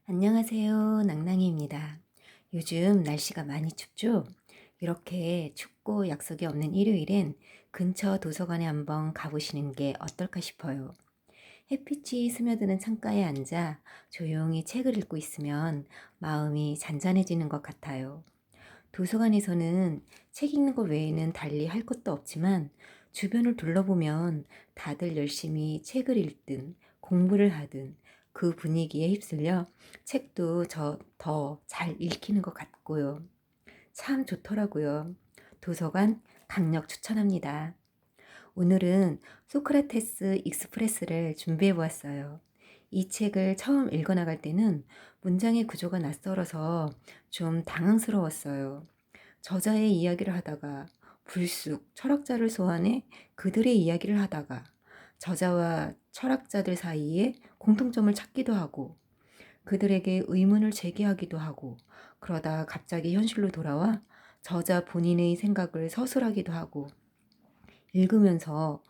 안녕하세요. 낭낭이입니다. 요즘 날씨가 많이 춥죠? 이렇게 춥고 약속이 없는 일요일엔 근처 도서관에 한번 가보시는 게 어떨까 싶어요. 햇빛이 스며드는 창가에 앉아 조용히 책을 읽고 있으면 마음이 잔잔해지는 것 같아요. 도서관에서는 책 읽는 것 외에는 달리 할 것도 없지만 주변을 둘러보면 다들 열심히 책을 읽든 공부를 하든 그 분위기에 휩쓸려 책도 저 더 잘 읽히는 것 같고요. 참 좋더라고요. 도서관 강력 추천합니다. 오늘은 소크라테스 익스프레스를 준비해 보았어요. 이 책을 처음 읽어 나갈 때는 문장의 구조가 낯설어서 좀 당황스러웠어요. 저자의 이야기를 하다가 불쑥 철학자를 소환해 그들의 이야기를 하다가 저자와 철학자들 사이에 공통점을 찾기도 하고 그들에게 의문을 제기하기도 하고 그러다 갑자기 현실로 돌아와 저자 본인의 생각을 서술하기도 하고 읽으면서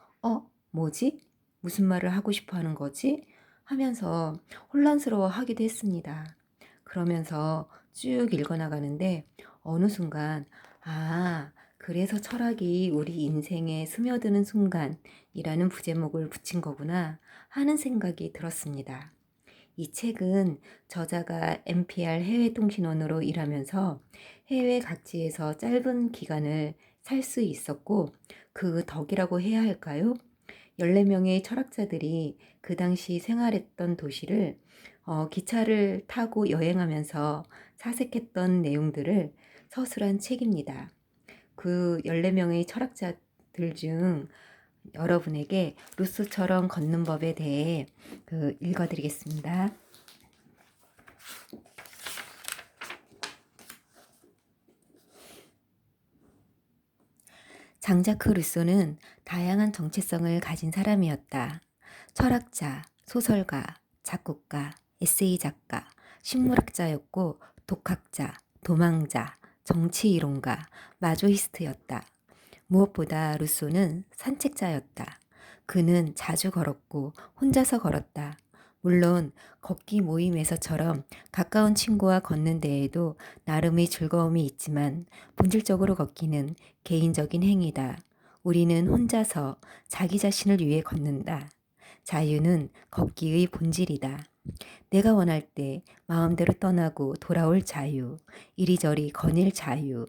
뭐지? 무슨 말을 하고 싶어 하는 거지? 하면서 혼란스러워 하기도 했습니다. 그러면서 쭉 읽어나가는데 어느 순간 그래서 철학이 우리 인생에 스며드는 순간이라는 부제목을 붙인 거구나 하는 생각이 들었습니다. 이 책은 저자가 NPR 해외통신원으로 일하면서 해외 각지에서 짧은 기간을 살 수 있었고 그 덕이라고 해야 할까요? 14명의 철학자들이 그 당시 생활했던 도시를 기차를 타고 여행하면서 사색했던 내용들을 서술한 책입니다. 그 14명의 철학자들 중 여러분에게 루소처럼 걷는 법에 대해 읽어드리겠습니다. 장자크 루소는 다양한 정체성을 가진 사람이었다. 철학자, 소설가, 작곡가, 에세이 작가, 식물학자였고 독학자, 도망자, 정치이론가, 마조히스트였다. 무엇보다 루소는 산책자였다. 그는 자주 걸었고 혼자서 걸었다. 물론 걷기 모임에서처럼 가까운 친구와 걷는 데에도 나름의 즐거움이 있지만 본질적으로 걷기는 개인적인 행위다. 우리는 혼자서 자기 자신을 위해 걷는다. 자유는 걷기의 본질이다. 내가 원할 때 마음대로 떠나고 돌아올 자유, 이리저리 거닐 자유.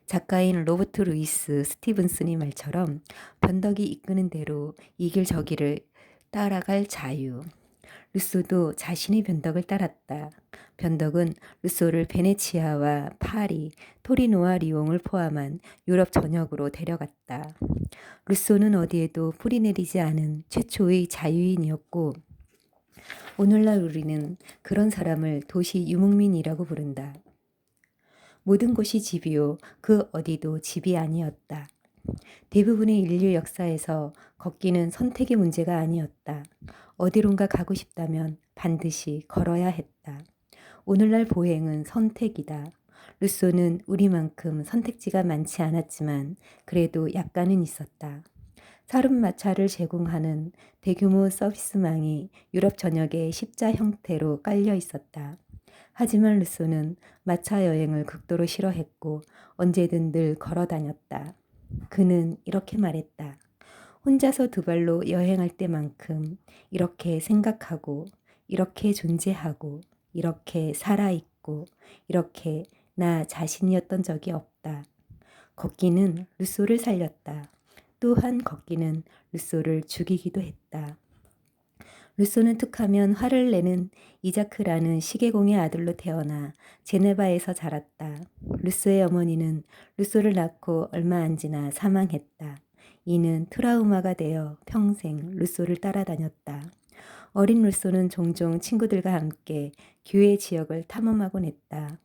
작가인 로버트 루이스 스티븐슨의 말처럼 변덕이 이끄는 대로 이 길 저 길을 따라갈 자유. 루소도 자신의 변덕을 따랐다. 변덕은 루소를 베네치아와 파리, 토리노와 리옹을 포함한 유럽 전역으로 데려갔다. 루소는 어디에도 뿌리내리지 않은 최초의 자유인이었고 오늘날 우리는 그런 사람을 도시 유목민이라고 부른다. 모든 곳이 집이요 그 어디도 집이 아니었다. 대부분의 인류 역사에서 걷기는 선택의 문제가 아니었다. 어디론가 가고 싶다면 반드시 걸어야 했다. 오늘날 보행은 선택이다. 루소는 우리만큼 선택지가 많지 않았지만 그래도 약간은 있었다. 사륜마차를 제공하는 대규모 서비스망이 유럽 전역에 십자 형태로 깔려 있었다. 하지만 루소는 마차 여행을 극도로 싫어했고 언제든 늘 걸어 다녔다. 그는 이렇게 말했다. 혼자서 두 발로 여행할 때만큼 이렇게 생각하고, 이렇게 존재하고, 이렇게 살아있고, 이렇게 나 자신이었던 적이 없다. 걷기는 루소를 살렸다. 또한 걷기는 루소를 죽이기도 했다. 루소는 툭하면 화를 내는 이자크라는 시계공의 아들로 태어나 제네바에서 자랐다. 루소의 어머니는 루소를 낳고 얼마 안 지나 사망했다. 이는 트라우마가 되어 평생 루소를 따라다녔다. 어린 루소는 종종 친구들과 함께 교회 지역을 탐험하곤 했다.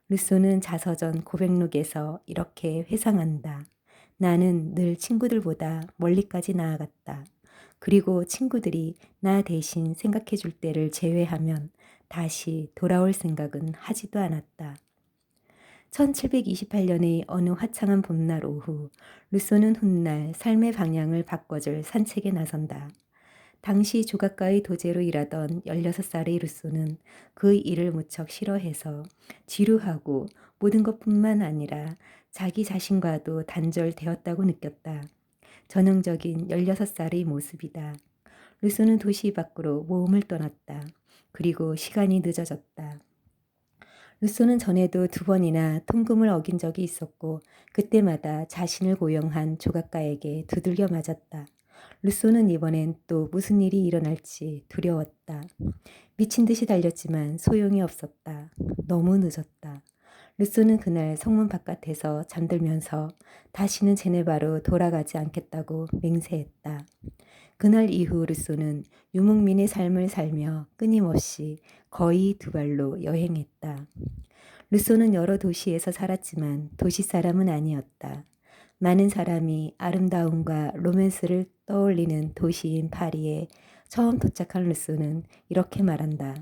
루소는 자서전 고백록에서 이렇게 회상한다. 나는 늘 친구들보다 멀리까지 나아갔다. 그리고 친구들이 나 대신 생각해 줄 때를 제외하면 다시 돌아올 생각은 하지도 않았다. 1728년의 어느 화창한 봄날 오후, 루소는 훗날 삶의 방향을 바꿔줄 산책에 나선다. 당시 조각가의 도제로 일하던 16살의 루소는 그 일을 무척 싫어해서 지루하고 모든 것뿐만 아니라 자기 자신과도 단절되었다고 느꼈다. 전형적인 16살의 모습이다. 루소는 도시 밖으로 모험을 떠났다. 그리고 시간이 늦어졌다. 루소는 전에도 2번이나 통금을 어긴 적이 있었고 그때마다 자신을 고용한 조각가에게 두들겨 맞았다. 루소는 이번엔 또 무슨 일이 일어날지 두려웠다. 미친 듯이 달렸지만 소용이 없었다. 너무 늦었다. 루소는 그날 성문 바깥에서 잠들면서 다시는 제네바로 돌아가지 않겠다고 맹세했다. 그날 이후 루소는 유목민의 삶을 살며 끊임없이 거의 2발로 여행했다. 루소는 여러 도시에서 살았지만 도시 사람은 아니었다. 많은 사람이 아름다움과 로맨스를 떠올리는 도시인 파리에 처음 도착한 루소는 이렇게 말한다.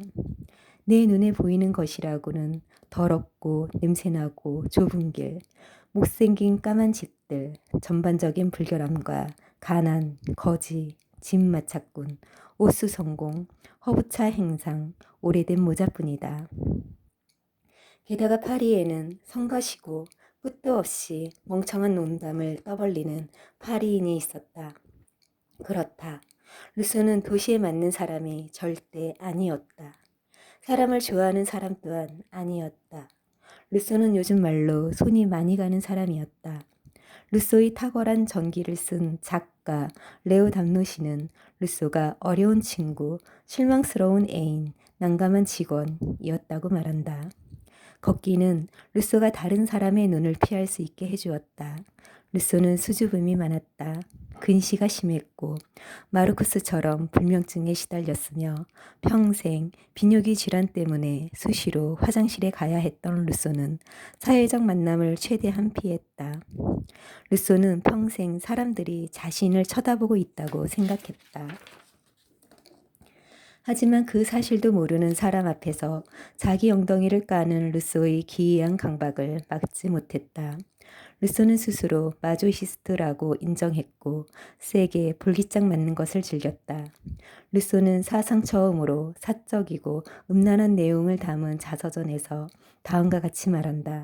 내 눈에 보이는 것이라고는 더럽고 냄새나고 좁은 길, 못생긴 까만 집들, 전반적인 불결함과 가난, 거지, 집마차꾼, 옥수성공, 허브차 행상, 오래된 모자뿐이다. 게다가 파리에는 성가시고 끝도 없이 멍청한 농담을 떠벌리는 파리인이 있었다. 그렇다. 루소는 도시에 맞는 사람이 절대 아니었다. 사람을 좋아하는 사람 또한 아니었다. 루소는 요즘 말로 손이 많이 가는 사람이었다. 루소의 탁월한 전기를 쓴 작가 레오 담노시는 루소가 어려운 친구, 실망스러운 애인, 난감한 직원이었다고 말한다. 걷기는 루소가 다른 사람의 눈을 피할 수 있게 해주었다. 루소는 수줍음이 많았다. 근시가 심했고 마르쿠스처럼 불면증에 시달렸으며 평생 비뇨기 질환 때문에 수시로 화장실에 가야 했던 루소는 사회적 만남을 최대한 피했다. 루소는 평생 사람들이 자신을 쳐다보고 있다고 생각했다. 하지만 그 사실도 모르는 사람 앞에서 자기 엉덩이를 까는 루소의 기이한 강박을 막지 못했다. 루소는 스스로 마조히스트라고 인정했고 세게 볼기짝 맞는 것을 즐겼다. 루소는 사상 처음으로 사적이고 음란한 내용을 담은 자서전에서 다음과 같이 말한다.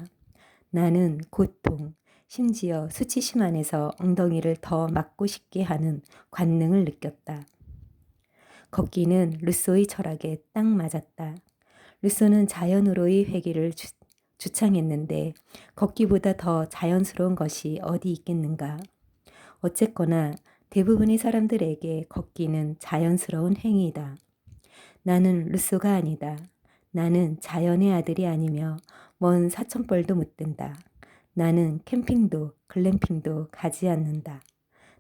나는 고통, 심지어 수치심 안에서 엉덩이를 더 맞고 싶게 하는 관능을 느꼈다. 걷기는 루소의 철학에 딱 맞았다. 루소는 자연으로의 회귀를 주창했는데 걷기보다 더 자연스러운 것이 어디 있겠는가. 어쨌거나 대부분의 사람들에게 걷기는 자연스러운 행위이다. 나는 루소가 아니다. 나는 자연의 아들이 아니며 먼 사천벌도 못 든다. 나는 캠핑도 글램핑도 가지 않는다.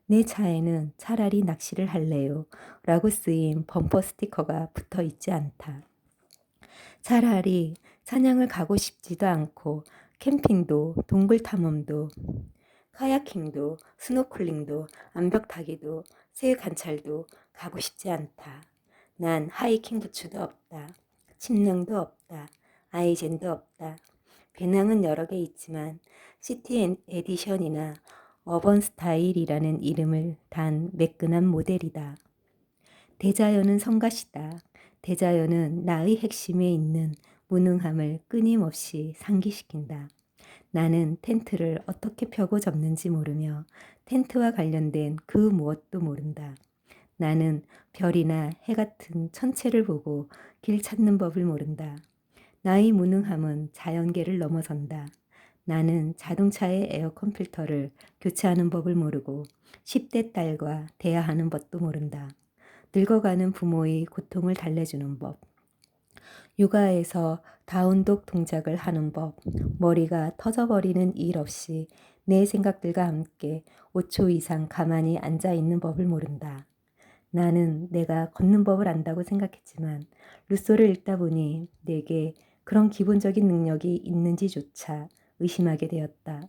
내 차에는 차라리 낚시를 할래요 라고 쓰인 범퍼 스티커가 붙어 있지 않다. 차라리 사냥을 가고 싶지도 않고 캠핑도 동굴 탐험도 카야킹도 스노클링도 암벽 타기도 새 관찰도 가고 싶지 않다. 난 하이킹 부츠도 없다. 침낭도 없다. 아이젠도 없다. 배낭은 여러 개 있지만 시티 에디션이나 어번 스타일이라는 이름을 단 매끈한 모델이다. 대자연은 성가시다. 대자연은 나의 핵심에 있는 무능함을 끊임없이 상기시킨다. 나는 텐트를 어떻게 펴고 접는지 모르며 텐트와 관련된 그 무엇도 모른다. 나는 별이나 해 같은 천체를 보고 길 찾는 법을 모른다. 나의 무능함은 자연계를 넘어선다. 나는 자동차의 에어컨 필터를 교체하는 법을 모르고 10대 딸과 대화하는 법도 모른다. 늙어가는 부모의 고통을 달래주는 법. 육아에서 다운독 동작을 하는 법. 머리가 터져버리는 일 없이 내 생각들과 함께 5초 이상 가만히 앉아 있는 법을 모른다. 나는 내가 걷는 법을 안다고 생각했지만 루소를 읽다 보니 내게 그런 기본적인 능력이 있는지조차 의심하게 되었다.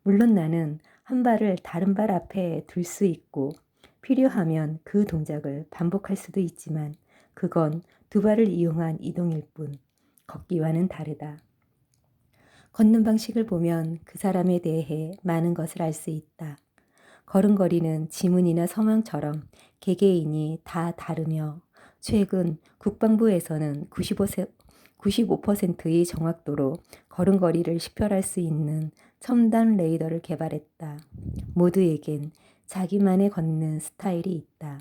물론 나는 한 발을 다른 발 앞에 둘 수 있고 필요하면 그 동작을 반복할 수도 있지만 그건 2발을 이용한 이동일 뿐 걷기와는 다르다. 걷는 방식을 보면 그 사람에 대해 많은 것을 알 수 있다. 걸음걸이는 지문이나 서명처럼 개개인이 다 다르며 최근 국방부에서는 95%의 정확도로 걸음걸이를 식별할 수 있는 첨단 레이더를 개발했다. 모두에겐 자기만의 걷는 스타일이 있다.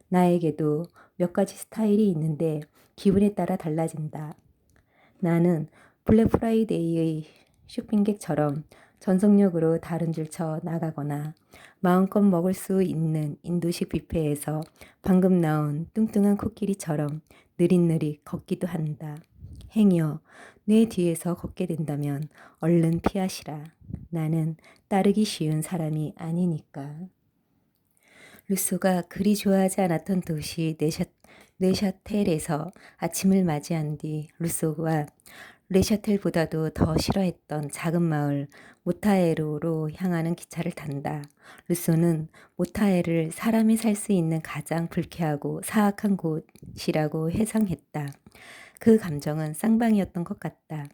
나에게도 몇 가지 스타일이 있는데 기분에 따라 달라진다. 나는 블랙 프라이데이의 쇼핑객처럼 전속력으로 다른 줄 쳐 나가거나 마음껏 먹을 수 있는 인도식 뷔페에서 방금 나온 뚱뚱한 코끼리처럼 느릿느릿 걷기도 한다. 행여 내 뒤에서 걷게 된다면 얼른 피하시라. 나는 따르기 쉬운 사람이 아니니까. 루소가 그리 좋아하지 않았던 도시 네샤텔에서 아침을 맞이한 뒤 루소가 레샤텔보다도 더 싫어했던 작은 마을 모타에로로 향하는 기차를 탄다. 루소는 모타에를 사람이 살 수 있는 가장 불쾌하고 사악한 곳이라고 회상했다. 그 감정은 쌍방이었던 것 같다.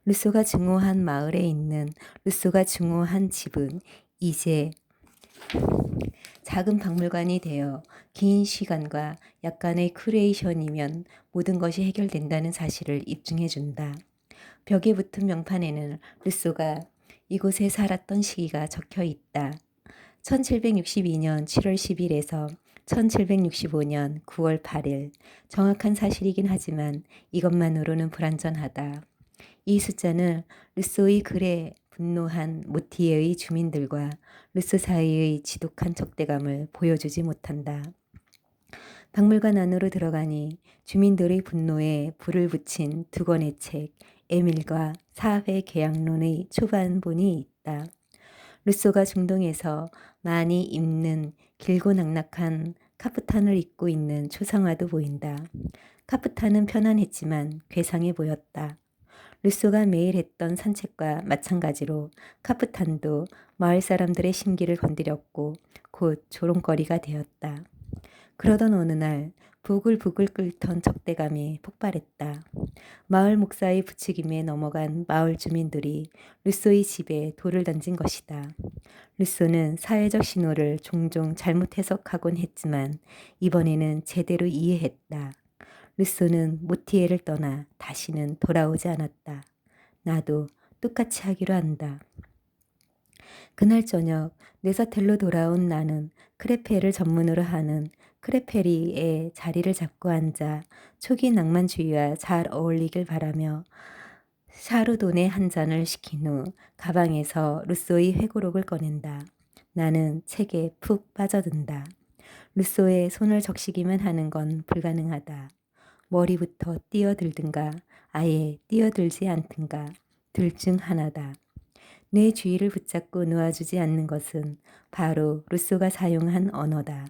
루소가 증오한 마을에 있는 루소가 증오한 집은 이제 작은 박물관이 되어 긴 시간과 약간의 큐레이션이면 모든 것이 해결된다는 사실을 입증해준다. 벽에 붙은 명판에는 루소가 이곳에 살았던 시기가 적혀 있다. 1762년 7월 10일에서 1765년 9월 8일. 정확한 사실이긴 하지만 이것만으로는 불완전하다. 이 숫자는 루소의 글에 분노한 모티에의 주민들과 루소 사이의 지독한 적대감을 보여주지 못한다. 박물관 안으로 들어가니 주민들의 분노에 불을 붙인 두 권의 책, 에밀과 사회 계약론의 초반본이 있다. 루소가 중동에서 많이 입는 길고 낙낙한 카프탄을 입고 있는 초상화도 보인다. 카프탄은 편안했지만 괴상해 보였다. 루소가 매일 했던 산책과 마찬가지로 카프탄도 마을 사람들의 심기를 건드렸고 곧 조롱거리가 되었다. 그러던 어느 날 부글부글 끓던 적대감이 폭발했다. 마을 목사의 부추김에 넘어간 마을 주민들이 루소의 집에 돌을 던진 것이다. 루소는 사회적 신호를 종종 잘못 해석하곤 했지만 이번에는 제대로 이해했다. 루소는 모티에를 떠나 다시는 돌아오지 않았다. 나도 똑같이 하기로 한다. 그날 저녁 네사텔로 돌아온 나는 크레페를 전문으로 하는 크레페리에 자리를 잡고 앉아 초기 낭만주의와 잘 어울리길 바라며 샤르도네 한 잔을 시킨 후 가방에서 루소의 회고록을 꺼낸다. 나는 책에 푹 빠져든다. 루소의 손을 적시기만 하는 건 불가능하다. 머리부터 뛰어들든가 아예 뛰어들지 않든가 둘 중 하나다. 내 주위를 붙잡고 놓아주지 않는 것은 바로 루소가 사용한 언어다.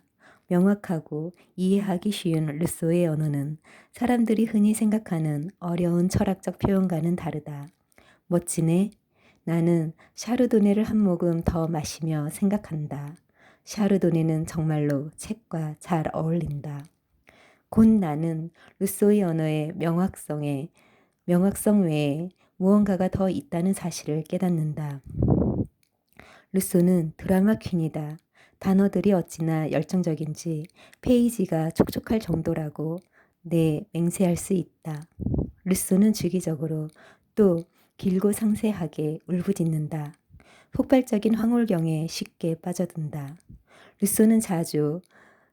명확하고 이해하기 쉬운 루소의 언어는 사람들이 흔히 생각하는 어려운 철학적 표현과는 다르다. 멋지네. 나는 샤르도네를 한 모금 더 마시며 생각한다. 샤르도네는 정말로 책과 잘 어울린다. 곧 나는 루소의 언어의 명확성 외에 무언가가 더 있다는 사실을 깨닫는다. 루소는 드라마 퀸이다. 단어들이 어찌나 열정적인지 페이지가 촉촉할 정도라고 맹세할 수 있다. 루소는 주기적으로 또 길고 상세하게 울부짖는다. 폭발적인 황홀경에 쉽게 빠져든다. 루소는 자주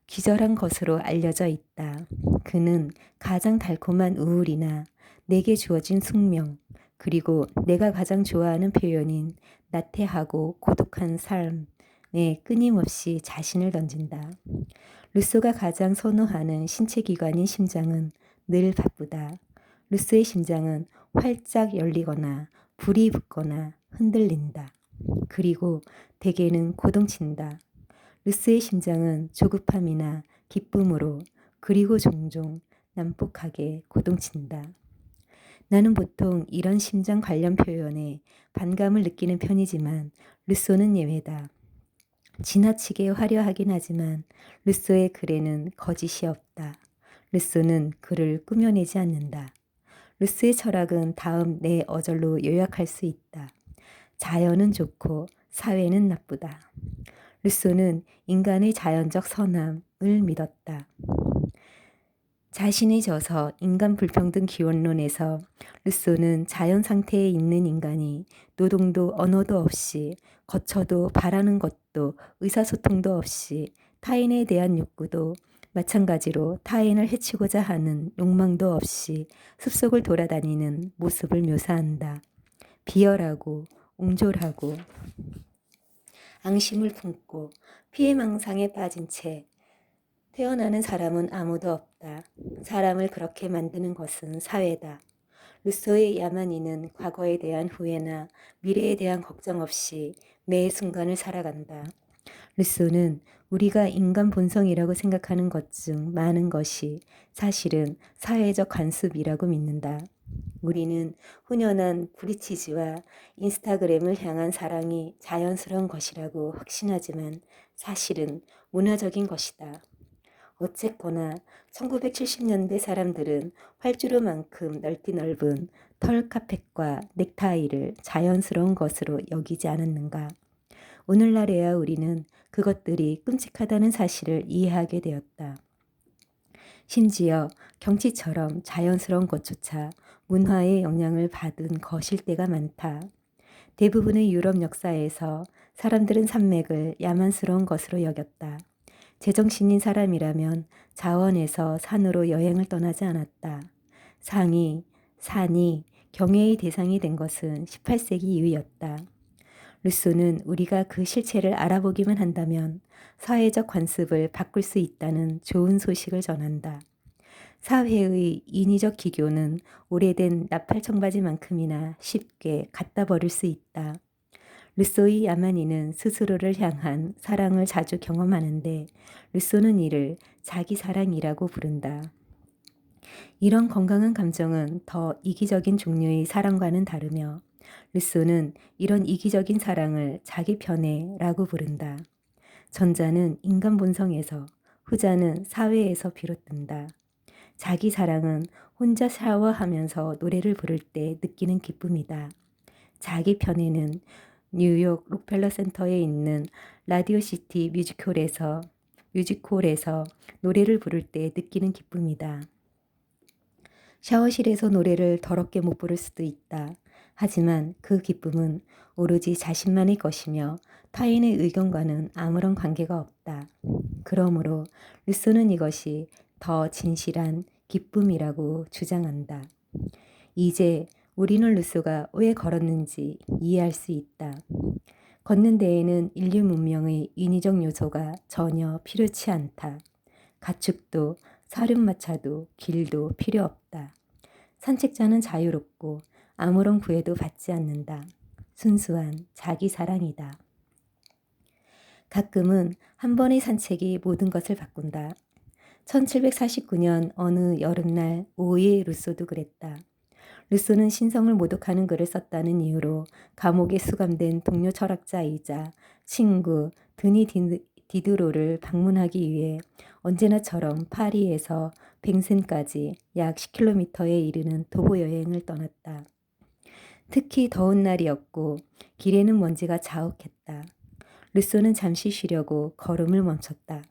기절한 것으로 알려져 있다. 그는 가장 달콤한 우울이나 내게 주어진 숙명, 그리고 내가 가장 좋아하는 표현인 나태하고 고독한 삶에 끊임없이 자신을 던진다. 루소가 가장 선호하는 신체 기관인 심장은 늘 바쁘다. 루소의 심장은 활짝 열리거나 불이 붙거나 흔들린다. 그리고 대개는 고동친다. 루소의 심장은 조급함이나 기쁨으로 그리고 종종 난폭하게 고동친다. 나는 보통 이런 심장 관련 표현에 반감을 느끼는 편이지만 루소는 예외다. 지나치게 화려하긴 하지만 루소의 글에는 거짓이 없다. 루소는 글을 꾸며내지 않는다. 루소의 철학은 다음 네 어절로 요약할 수 있다. 자연은 좋고 사회는 나쁘다. 루소는 인간의 자연적 선함을 믿었다. 자신이 져서 인간 불평등 기원론에서 루소는 자연 상태에 있는 인간이 노동도 언어도 없이 거쳐도 바라는 것도 의사소통도 없이 타인에 대한 욕구도 마찬가지로 타인을 해치고자 하는 욕망도 없이 숲속을 돌아다니는 모습을 묘사한다. 비열하고 옹졸하고 앙심을 품고 피해망상에 빠진 채 태어나는 사람은 아무도 없다. 사람을 그렇게 만드는 것은 사회다. 루소의 야만인은 과거에 대한 후회나 미래에 대한 걱정 없이 매 순간을 살아간다. 루소는 우리가 인간 본성이라고 생각하는 것 중 많은 것이 사실은 사회적 관습이라고 믿는다. 우리는 훈연한 브리치지와 인스타그램을 향한 사랑이 자연스러운 것이라고 확신하지만 사실은 문화적인 것이다. 어쨌거나 1970년대 사람들은 활주로만큼 넓디 넓은 털 카펫과 넥타이를 자연스러운 것으로 여기지 않았는가. 오늘날에야 우리는 그것들이 끔찍하다는 사실을 이해하게 되었다. 심지어 경치처럼 자연스러운 것조차 문화의 영향을 받은 것일 때가 많다. 대부분의 유럽 역사에서 사람들은 산맥을 야만스러운 것으로 여겼다. 제정신인 사람이라면 자원에서 산으로 여행을 떠나지 않았다. 산이 경애의 대상이 된 것은 18세기 이후였다. 루소는 우리가 그 실체를 알아보기만 한다면 사회적 관습을 바꿀 수 있다는 좋은 소식을 전한다. 사회의 인위적 기교는 오래된 나팔 청바지만큼이나 쉽게 갖다 버릴 수 있다. 루소의 야만인은 스스로를 향한 사랑을 자주 경험하는데 루소는 이를 자기 사랑이라고 부른다. 이런 건강한 감정은 더 이기적인 종류의 사랑과는 다르며 루소는 이런 이기적인 사랑을 자기 편애라고 부른다. 전자는 인간 본성에서, 후자는 사회에서 비롯된다. 자기 사랑은 혼자 샤워하면서 노래를 부를 때 느끼는 기쁨이다. 자기 편애는 뉴욕 록펠러 센터에 있는 라디오 시티 뮤지컬에서 노래를 부를 때 느끼는 기쁨이다. 샤워실에서 노래를 더럽게 못 부를 수도 있다. 하지만 그 기쁨은 오로지 자신만의 것이며 타인의 의견과는 아무런 관계가 없다. 그러므로 루소는 이것이 더 진실한 기쁨이라고 주장한다. 이제 우리는 루소가 왜 걸었는지 이해할 수 있다. 걷는 데에는 인류 문명의 인위적 요소가 전혀 필요치 않다. 가축도 사륜마차도 길도 필요 없다. 산책자는 자유롭고 아무런 구애도 받지 않는다. 순수한 자기 사랑이다. 가끔은 한 번의 산책이 모든 것을 바꾼다. 1749년 어느 여름날 오후에 루소도 그랬다. 루소는 신성을 모독하는 글을 썼다는 이유로 감옥에 수감된 동료 철학자이자 친구 디드로를 방문하기 위해 언제나처럼 파리에서 뱅센까지 약 10km에 이르는 도보 여행을 떠났다. 특히 더운 날이었고 길에는 먼지가 자욱했다. 루소는 잠시 쉬려고 걸음을 멈췄다.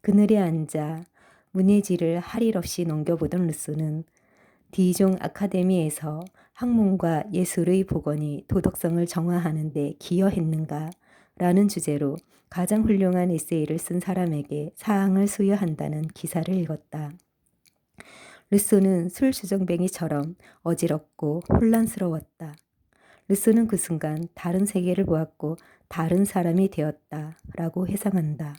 그늘에 앉아 문예지를 할 일 없이 넘겨보던 루소는 디종 아카데미에서 학문과 예술의 복원이 도덕성을 정화하는 데 기여했는가? 라는 주제로 가장 훌륭한 에세이를 쓴 사람에게 사항을 수여한다는 기사를 읽었다. 루소는 술주정뱅이처럼 어지럽고 혼란스러웠다. 루소는 그 순간 다른 세계를 보았고 다른 사람이 되었다 라고 회상한다.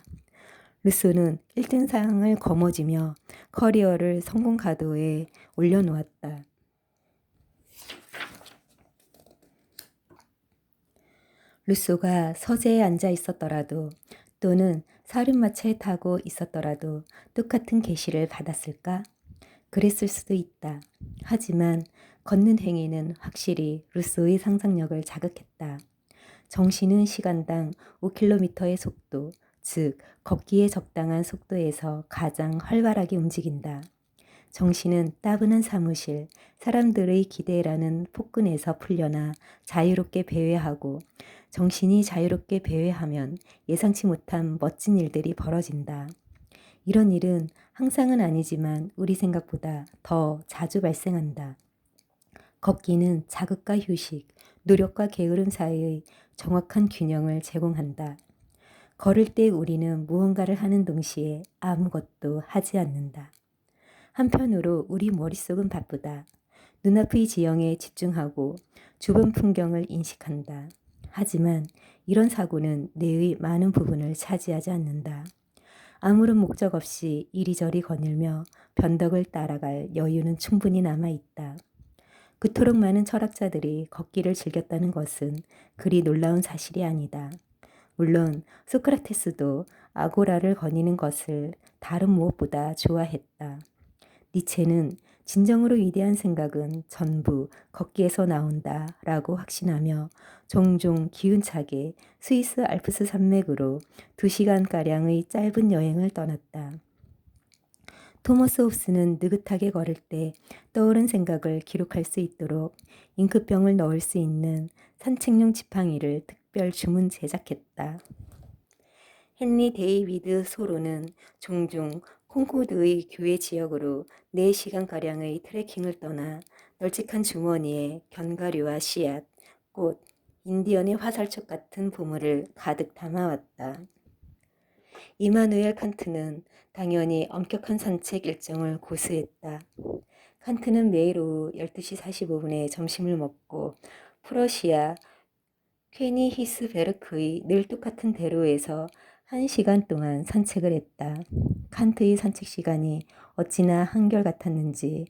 루소는 1등상을 거머쥐며 커리어를 성공 가도에 올려놓았다. 루소가 서재에 앉아 있었더라도 또는 사륜마차에 타고 있었더라도 똑같은 계시를 받았을까? 그랬을 수도 있다. 하지만 걷는 행위는 확실히 루소의 상상력을 자극했다. 정신은 시간당 5km의 속도, 즉 걷기에 적당한 속도에서 가장 활발하게 움직인다. 정신은 따분한 사무실, 사람들의 기대라는 폭군에서 풀려나 자유롭게 배회하고 정신이 자유롭게 배회하면 예상치 못한 멋진 일들이 벌어진다. 이런 일은 항상은 아니지만 우리 생각보다 더 자주 발생한다. 걷기는 자극과 휴식, 노력과 게으름 사이의 정확한 균형을 제공한다. 걸을 때 우리는 무언가를 하는 동시에 아무것도 하지 않는다. 한편으로 우리 머릿속은 바쁘다. 눈앞의 지형에 집중하고 주변 풍경을 인식한다. 하지만 이런 사고는 뇌의 많은 부분을 차지하지 않는다. 아무런 목적 없이 이리저리 거닐며 변덕을 따라갈 여유는 충분히 남아있다. 그토록 많은 철학자들이 걷기를 즐겼다는 것은 그리 놀라운 사실이 아니다. 물론 소크라테스도 아고라를 거니는 것을 다른 무엇보다 좋아했다. 니체는 진정으로 위대한 생각은 전부 걷기에서 나온다 라고 확신하며 종종 기운차게 스위스 알프스 산맥으로 2시간가량의 짧은 여행을 떠났다. 토머스 홉스는 느긋하게 걸을 때 떠오른 생각을 기록할 수 있도록 잉크병을 넣을 수 있는 산책용 지팡이를 특별 주문 제작했다. 헨리 데이비드 소로는 종종 콩코드의 교외 지역으로 4시간가량의 트레킹을 떠나 널찍한 주머니에 견과류와 씨앗, 꽃, 인디언의 화살촉 같은 보물을 가득 담아왔다. 이마누엘 칸트는 당연히 엄격한 산책 일정을 고수했다. 칸트는 매일 오후 12시 45분에 점심을 먹고 프러시아 퀘니히스베르크의 늘 똑같은 대로에서 1시간 동안 산책을 했다. 칸트의 산책 시간이 어찌나 한결같았는지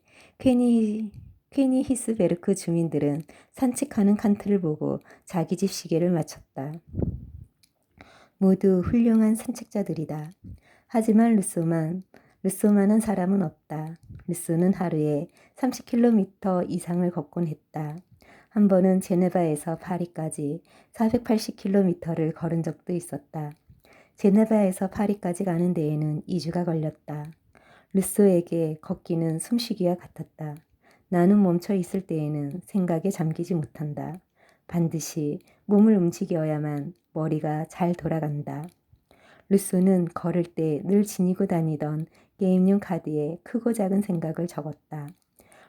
퀘니히스베르크 주민들은 산책하는 칸트를 보고 자기 집 시계를 맞췄다. 모두 훌륭한 산책자들이다. 하지만 루소만한 사람은 없다. 루소는 하루에 30km 이상을 걷곤 했다. 한 번은 제네바에서 파리까지 480km를 걸은 적도 있었다. 제네바에서 파리까지 가는 데에는 2주가 걸렸다. 루소에게 걷기는 숨쉬기와 같았다. 나는 멈춰 있을 때에는 생각에 잠기지 못한다. 반드시 몸을 움직여야만 머리가 잘 돌아간다. 루소는 걸을 때 늘 지니고 다니던 게임용 카드에 크고 작은 생각을 적었다.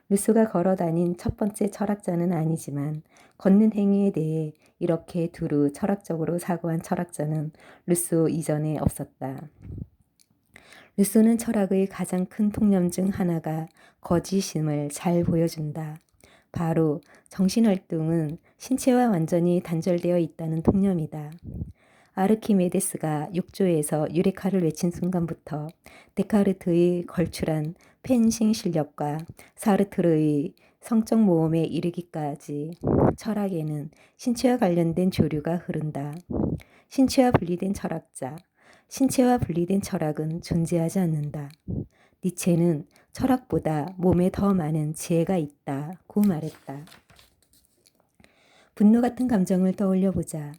루소가 걸어다닌 첫 번째 철학자는 아니지만 걷는 행위에 대해 이렇게 두루 철학적으로 사고한 철학자는 루소 이전에 없었다. 루소는 철학의 가장 큰 통념 중 하나가 거짓임을 잘 보여준다. 바로 정신활동은 신체와 완전히 단절되어 있다는 통념이다. 아르키메데스가 욕조에서 유레카를 외친 순간부터 데카르트의 걸출한 펜싱 실력과 사르트르의 성적 모험에 이르기까지 철학에는 신체와 관련된 조류가 흐른다. 신체와 분리된 철학자, 신체와 분리된 철학은 존재하지 않는다. 니체는 철학보다 몸에 더 많은 지혜가 있다고 말했다. 분노 같은 감정을 떠올려 보자.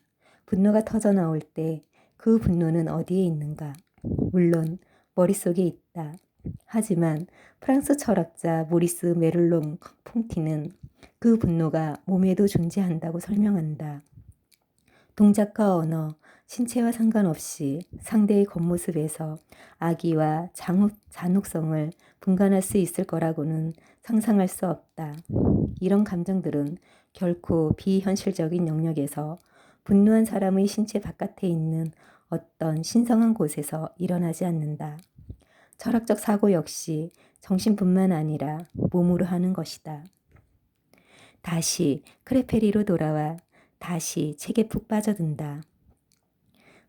분노가 터져 나올 때 그 분노는 어디에 있는가? 물론 머릿속에 있다. 하지만 프랑스 철학자 모리스 메를롱 퐁티는 그 분노가 몸에도 존재한다고 설명한다. 동작과 언어, 신체와 상관없이 상대의 겉모습에서 악의와 잔혹성을 분간할 수 있을 거라고는 상상할 수 없다. 이런 감정들은 결코 비현실적인 영역에서 분노한 사람의 신체 바깥에 있는 어떤 신성한 곳에서 일어나지 않는다. 철학적 사고 역시 정신뿐만 아니라 몸으로 하는 것이다. 다시 크레페리로 돌아와 다시 책에 푹 빠져든다.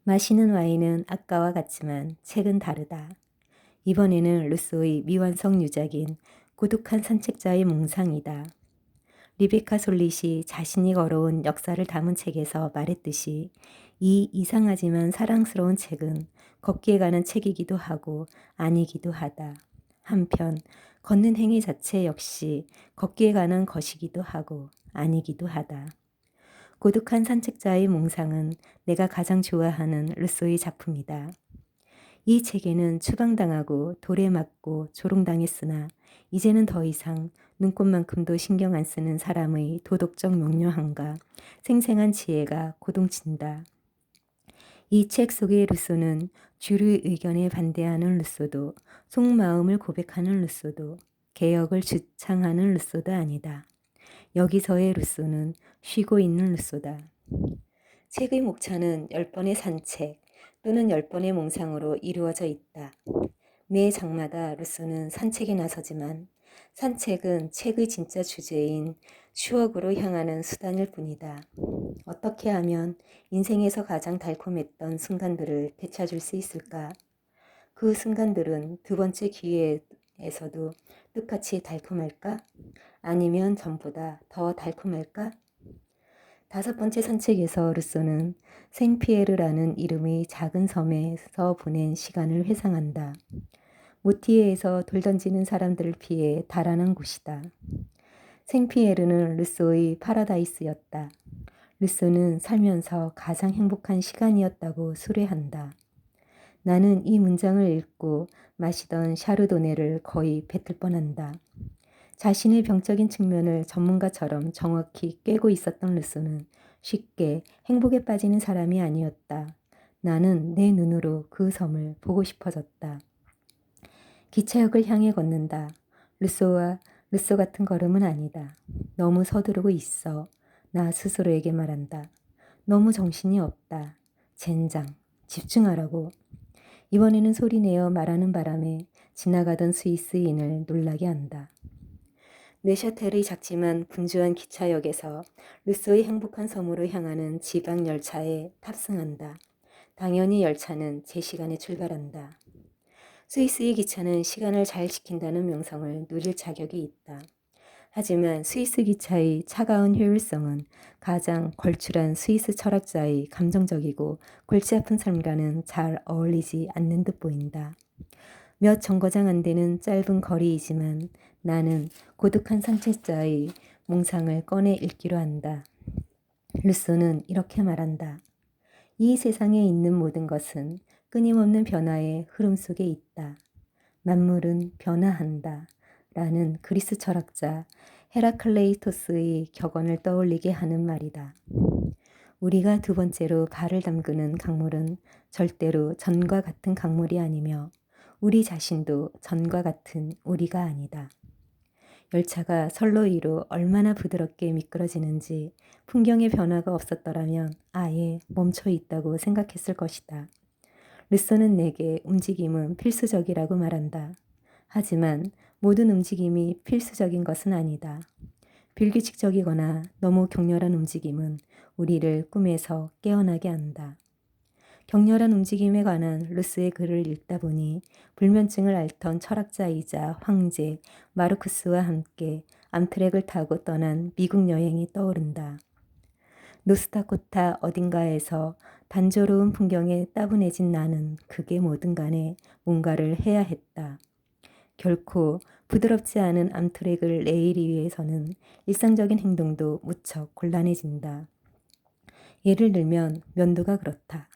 마시는 와인은 아까와 같지만 책은 다르다. 이번에는 루소의 미완성 유작인 고독한 산책자의 몽상이다. 리베카 솔릿이 자신이 걸어온 역사를 담은 책에서 말했듯이 이 이상하지만 사랑스러운 책은 걷기에 관한 책이기도 하고 아니기도 하다. 한편 걷는 행위 자체 역시 걷기에 관한 것이기도 하고 아니기도 하다. 고독한 산책자의 몽상은 내가 가장 좋아하는 루소의 작품이다. 이 책에는 추방당하고 돌에 맞고 조롱당했으나 이제는 더 이상 눈꽃만큼도 신경 안 쓰는 사람의 도덕적 명료함과 생생한 지혜가 고동친다. 이 책 속의 루소는 주류의 의견에 반대하는 루소도, 속마음을 고백하는 루소도, 개혁을 주창하는 루소도 아니다. 여기서의 루소는 쉬고 있는 루소다. 책의 목차는 10번의 산책 또는 10번의 몽상으로 이루어져 있다. 매 장마다 루소는 산책에 나서지만 산책은 책의 진짜 주제인 추억으로 향하는 수단일 뿐이다. 어떻게 하면 인생에서 가장 달콤했던 순간들을 되찾을 수 있을까? 그 순간들은 두 번째 기회에서도 똑같이 달콤할까? 아니면 전보다 더 달콤할까? 다섯 번째 산책에서 루소는 생피에르라는 이름의 작은 섬에서 보낸 시간을 회상한다. 모티에에서 돌 던지는 사람들을 피해 달아난 곳이다. 생피에르는 루소의 파라다이스였다. 루소는 살면서 가장 행복한 시간이었다고 수레한다. 나는 이 문장을 읽고 마시던 샤르도네를 거의 뱉을 뻔한다. 자신의 병적인 측면을 전문가처럼 정확히 꿰고 있었던 루소는 쉽게 행복에 빠지는 사람이 아니었다. 나는 내 눈으로 그 섬을 보고 싶어졌다. 기차역을 향해 걷는다. 루소 같은 걸음은 아니다. 너무 서두르고 있어. 나 스스로에게 말한다. 너무 정신이 없다. 젠장. 집중하라고. 이번에는 소리내어 말하는 바람에 지나가던 스위스인을 놀라게 한다. 네샤텔의 작지만 분주한 기차역에서 루소의 행복한 섬으로 향하는 지방 열차에 탑승한다. 당연히 열차는 제 시간에 출발한다. 스위스의 기차는 시간을 잘 지킨다는 명성을 누릴 자격이 있다. 하지만 스위스 기차의 차가운 효율성은 가장 걸출한 스위스 철학자의 감정적이고 골치 아픈 삶과는 잘 어울리지 않는 듯 보인다. 몇 정거장 안 되는 짧은 거리이지만 나는 고독한 산책자의 몽상을 꺼내 읽기로 한다. 루소는 이렇게 말한다. 이 세상에 있는 모든 것은 끊임없는 변화의 흐름 속에 있다. 만물은 변화한다. 라는 그리스 철학자 헤라클레이토스의 격언을 떠올리게 하는 말이다. 우리가 두 번째로 발을 담그는 강물은 절대로 전과 같은 강물이 아니며 우리 자신도 전과 같은 우리가 아니다. 열차가 선로 위로 얼마나 부드럽게 미끄러지는지 풍경의 변화가 없었더라면 아예 멈춰 있다고 생각했을 것이다. 루소는 내게 움직임은 필수적이라고 말한다. 하지만 모든 움직임이 필수적인 것은 아니다. 불규칙적이거나 너무 격렬한 움직임은 우리를 꿈에서 깨어나게 한다. 격렬한 움직임에 관한 루스의 글을 읽다 보니 불면증을 앓던 철학자이자 황제 마르쿠스와 함께 암트랙을 타고 떠난 미국 여행이 떠오른다. 노스다코타 어딘가에서 단조로운 풍경에 따분해진 나는 그게 뭐든 간에 뭔가를 해야 했다. 결코 부드럽지 않은 암트랙을 내리기 위해서는 일상적인 행동도 무척 곤란해진다. 예를 들면 면도가 그렇다.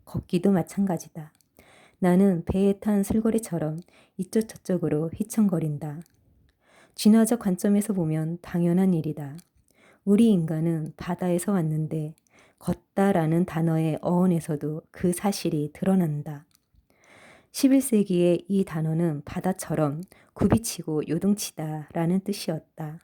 걷기도 마찬가지다. 나는 배에 탄 술고래처럼 이쪽 저쪽으로 휘청거린다. 진화적 관점에서 보면 당연한 일이다. 우리 인간은 바다에서 왔는데 걷다라는 단어의 어원에서도 그 사실이 드러난다. 11세기에 이 단어는 바다처럼 굽이치고 요동치다 라는 뜻이었다.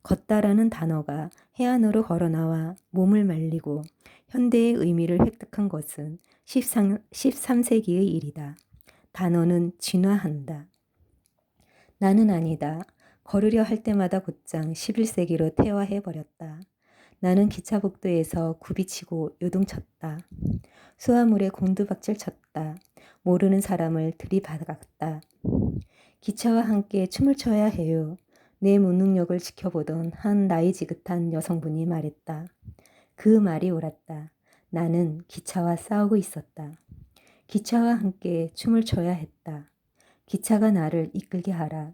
걷다라는 단어가 해안으로 걸어나와 몸을 말리고 현대의 의미를 획득한 것은 13세기의 일이다. 단어는 진화한다. 나는 아니다. 걸으려 할 때마다 곧장 11세기로 퇴화해버렸다. 나는 기차 복도에서 굽이치고 요동쳤다. 수화물에 곤두박질 쳤다. 모르는 사람을 들이받았다. 기차와 함께 춤을 춰야 해요. 내 무능력을 지켜보던 한 나이 지긋한 여성분이 말했다. 그 말이 옳았다. 나는 기차와 싸우고 있었다. 기차와 함께 춤을 춰야 했다. 기차가 나를 이끌게 하라.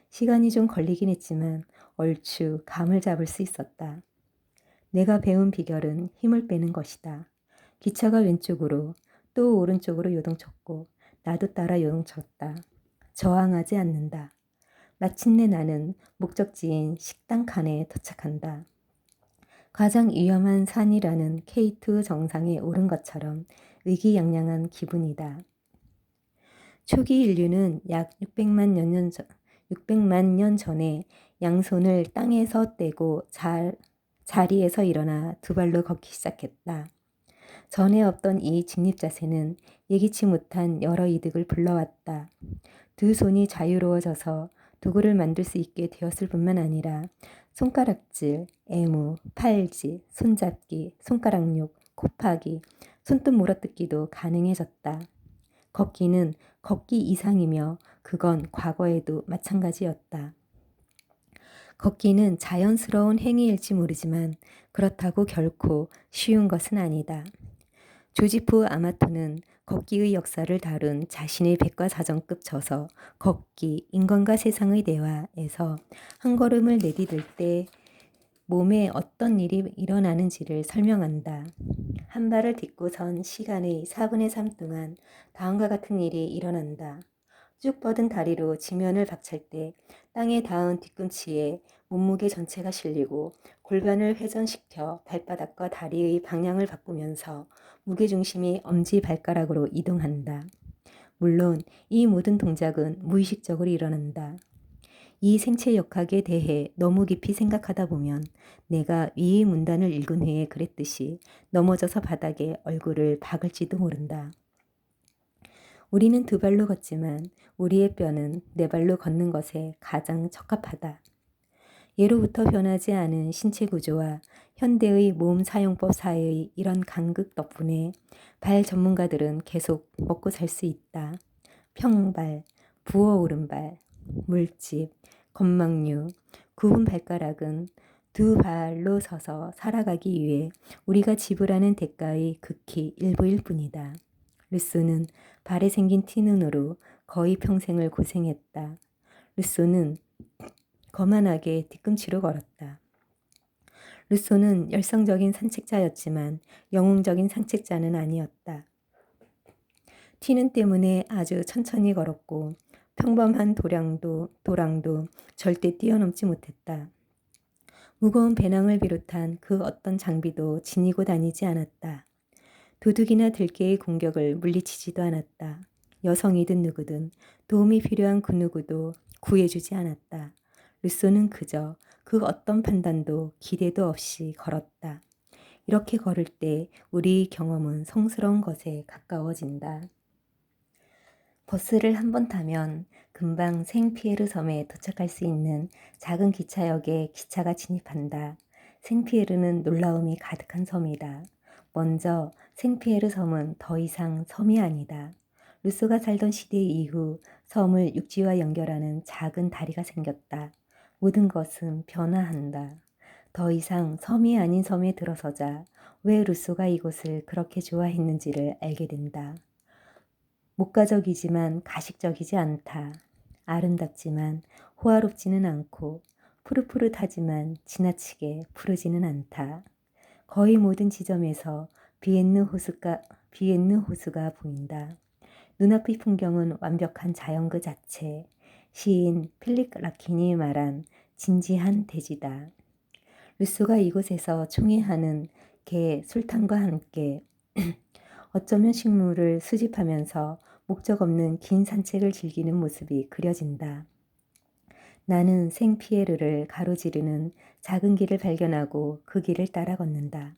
시간이 좀 걸리긴 했지만 얼추 감을 잡을 수 있었다. 내가 배운 비결은 힘을 빼는 것이다. 기차가 왼쪽으로 또 오른쪽으로 요동쳤고 나도 따라 요동쳤다. 저항하지 않는다. 마침내 나는 목적지인 식당 칸에 도착한다. 가장 위험한 산이라는 K2 정상에 오른 것처럼 의기양양한 기분이다. 초기 인류는 약 600만 년 전에 양손을 땅에서 떼고 자리에서 일어나 두 발로 걷기 시작했다. 전에 없던 이 직립 자세는 예기치 못한 여러 이득을 불러왔다. 두 손이 자유로워져서 도구를 만들 수 있게 되었을 뿐만 아니라 손가락질, 애무, 팔지, 손잡기, 손가락욕, 코파기, 손톱 물어뜯기도 가능해졌다. 걷기는 걷기 이상이며 그건 과거에도 마찬가지였다. 걷기는 자연스러운 행위일지 모르지만 그렇다고 결코 쉬운 것은 아니다. 조지프 아마토는 걷기의 역사를 다룬 자신의 백과사전급 저서 걷기, 인간과 세상의 대화에서 한 걸음을 내디딜 때 몸에 어떤 일이 일어나는지를 설명한다. 한 발을 딛고 선 시간의 4분의 3 동안 다음과 같은 일이 일어난다. 쭉 뻗은 다리로 지면을 박찰 때 땅에 닿은 뒤꿈치에 몸무게 전체가 실리고 골반을 회전시켜 발바닥과 다리의 방향을 바꾸면서 무게중심이 엄지발가락으로 이동한다. 물론 이 모든 동작은 무의식적으로 일어난다. 이 생체 역학에 대해 너무 깊이 생각하다 보면 내가 위의 문단을 읽은 후에 그랬듯이 넘어져서 바닥에 얼굴을 박을지도 모른다. 우리는 두 발로 걷지만 우리의 뼈는 네 발로 걷는 것에 가장 적합하다. 예로부터 변하지 않은 신체 구조와 현대의 몸 사용법 사이의 이런 간극 덕분에 발 전문가들은 계속 먹고 살 수 있다. 평발, 부어오른 발, 물집, 건망류, 굽은 발가락은 두 발로 서서 살아가기 위해 우리가 지불하는 대가의 극히 일부일 뿐이다. 루소는 발에 생긴 티눈으로 거의 평생을 고생했다. 루소는 거만하게 뒤꿈치로 걸었다. 루소는 열성적인 산책자였지만 영웅적인 산책자는 아니었다. 티눈 때문에 아주 천천히 걸었고 평범한 도랑도 절대 뛰어넘지 못했다. 무거운 배낭을 비롯한 그 어떤 장비도 지니고 다니지 않았다. 도둑이나 들개의 공격을 물리치지도 않았다. 여성이든 누구든 도움이 필요한 그 누구도 구해주지 않았다. 루소는 그저 그 어떤 판단도 기대도 없이 걸었다. 이렇게 걸을 때 우리 경험은 성스러운 것에 가까워진다. 버스를 한 번 타면 금방 생피에르 섬에 도착할 수 있는 작은 기차역에 기차가 진입한다. 생피에르는 놀라움이 가득한 섬이다. 먼저 생피에르 섬은 더 이상 섬이 아니다. 루소가 살던 시대 이후 섬을 육지와 연결하는 작은 다리가 생겼다. 모든 것은 변화한다. 더 이상 섬이 아닌 섬에 들어서자 왜 루소가 이곳을 그렇게 좋아했는지를 알게 된다. 목가적이지만 가식적이지 않다. 아름답지만 호화롭지는 않고 푸릇푸릇하지만 지나치게 푸르지는 않다. 거의 모든 지점에서 비엔느 호수가 보인다. 눈앞의 풍경은 완벽한 자연 그 자체. 시인 필립 라킨이 말한 진지한 대지다. 루소가 이곳에서 총회하는 개 술탕과 함께 어쩌면 식물을 수집하면서 목적 없는 긴 산책을 즐기는 모습이 그려진다. 나는 생피에르를 가로지르는 작은 길을 발견하고 그 길을 따라 걷는다.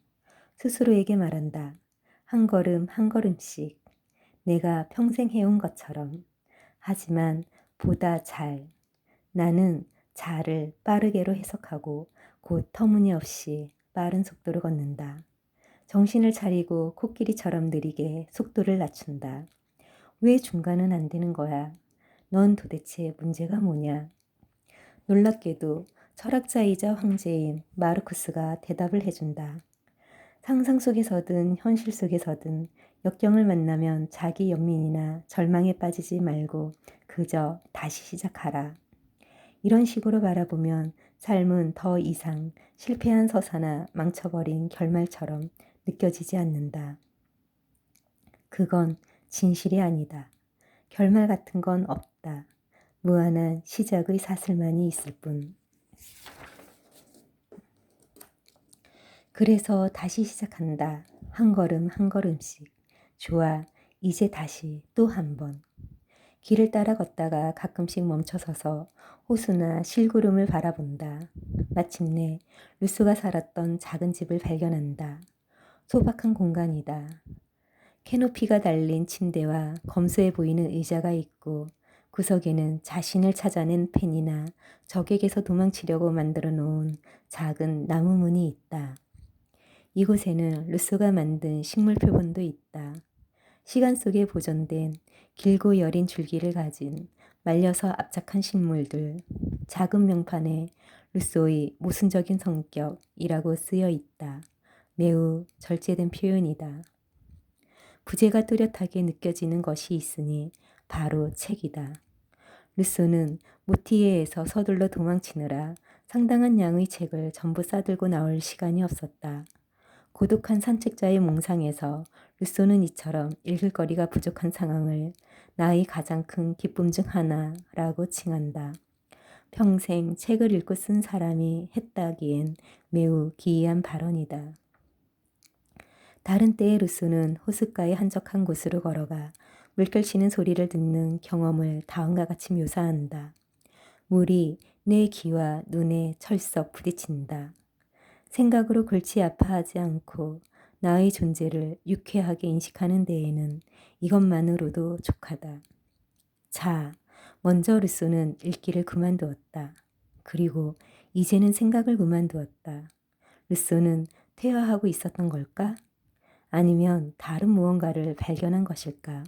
스스로에게 말한다. 한 걸음 한 걸음씩 내가 평생 해온 것처럼. 하지만 보다 잘. 나는 잘을 빠르게로 해석하고 곧 터무니없이 빠른 속도로 걷는다. 정신을 차리고 코끼리처럼 느리게 속도를 낮춘다. 왜 중간은 안 되는 거야? 넌 도대체 문제가 뭐냐? 놀랍게도 철학자이자 황제인 마르쿠스가 대답을 해준다. 상상 속에서든 현실 속에서든 역경을 만나면 자기 연민이나 절망에 빠지지 말고 그저 다시 시작하라. 이런 식으로 바라보면 삶은 더 이상 실패한 서사나 망쳐버린 결말처럼 느껴지지 않는다. 그건 진실이 아니다. 결말 같은 건 없다. 무한한 시작의 사슬만이 있을 뿐. 그래서 다시 시작한다. 한 걸음 한 걸음씩. 좋아. 이제 다시 또 한 번. 길을 따라 걷다가 가끔씩 멈춰서서 호수나 실구름을 바라본다. 마침내 루소가 살았던 작은 집을 발견한다. 소박한 공간이다. 캐노피가 달린 침대와 검소해 보이는 의자가 있고 구석에는 자신을 찾아낸 펜이나 적에게서 도망치려고 만들어 놓은 작은 나무 문이 있다. 이곳에는 루소가 만든 식물 표본도 있다. 시간 속에 보존된 길고 여린 줄기를 가진 말려서 압착한 식물들, 작은 명판에 루소의 모순적인 성격이라고 쓰여 있다. 매우 절제된 표현이다. 부재가 뚜렷하게 느껴지는 것이 있으니 바로 책이다. 루소는 모티에에서 서둘러 도망치느라 상당한 양의 책을 전부 싸들고 나올 시간이 없었다. 고독한 산책자의 몽상에서 루소는 이처럼 읽을 거리가 부족한 상황을 나의 가장 큰 기쁨 중 하나라고 칭한다. 평생 책을 읽고 쓴 사람이 했다기엔 매우 기이한 발언이다. 다른 때의 루소는 호숫가의 한적한 곳으로 걸어가 물결 치는 소리를 듣는 경험을 다음과 같이 묘사한다. 물이 내 귀와 눈에 철썩 부딪힌다. 생각으로 골치 아파하지 않고 나의 존재를 유쾌하게 인식하는 데에는 이것만으로도 족하다. 자, 먼저 루소는 읽기를 그만두었다. 그리고 이제는 생각을 그만두었다. 루소는 퇴화하고 있었던 걸까? 아니면 다른 무언가를 발견한 것일까?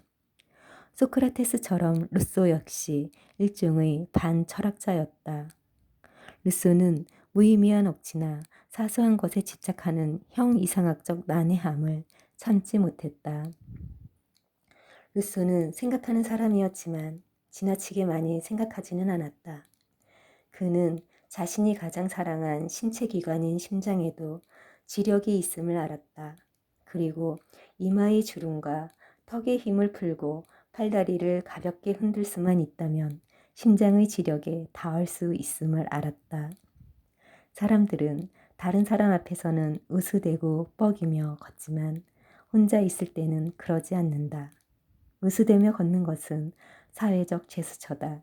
소크라테스처럼 루소 역시 일종의 반철학자였다. 루소는 무의미한 억지나 사소한 것에 집착하는 형이상학적 난해함을 참지 못했다. 루소는 생각하는 사람이었지만 지나치게 많이 생각하지는 않았다. 그는 자신이 가장 사랑한 신체 기관인 심장에도 지력이 있음을 알았다. 그리고 이마의 주름과 턱의 힘을 풀고 팔다리를 가볍게 흔들 수만 있다면 심장의 지력에 닿을 수 있음을 알았다. 사람들은 다른 사람 앞에서는 으스대고 뻐기며 걷지만 혼자 있을 때는 그러지 않는다. 으스대며 걷는 것은 사회적 제스처다.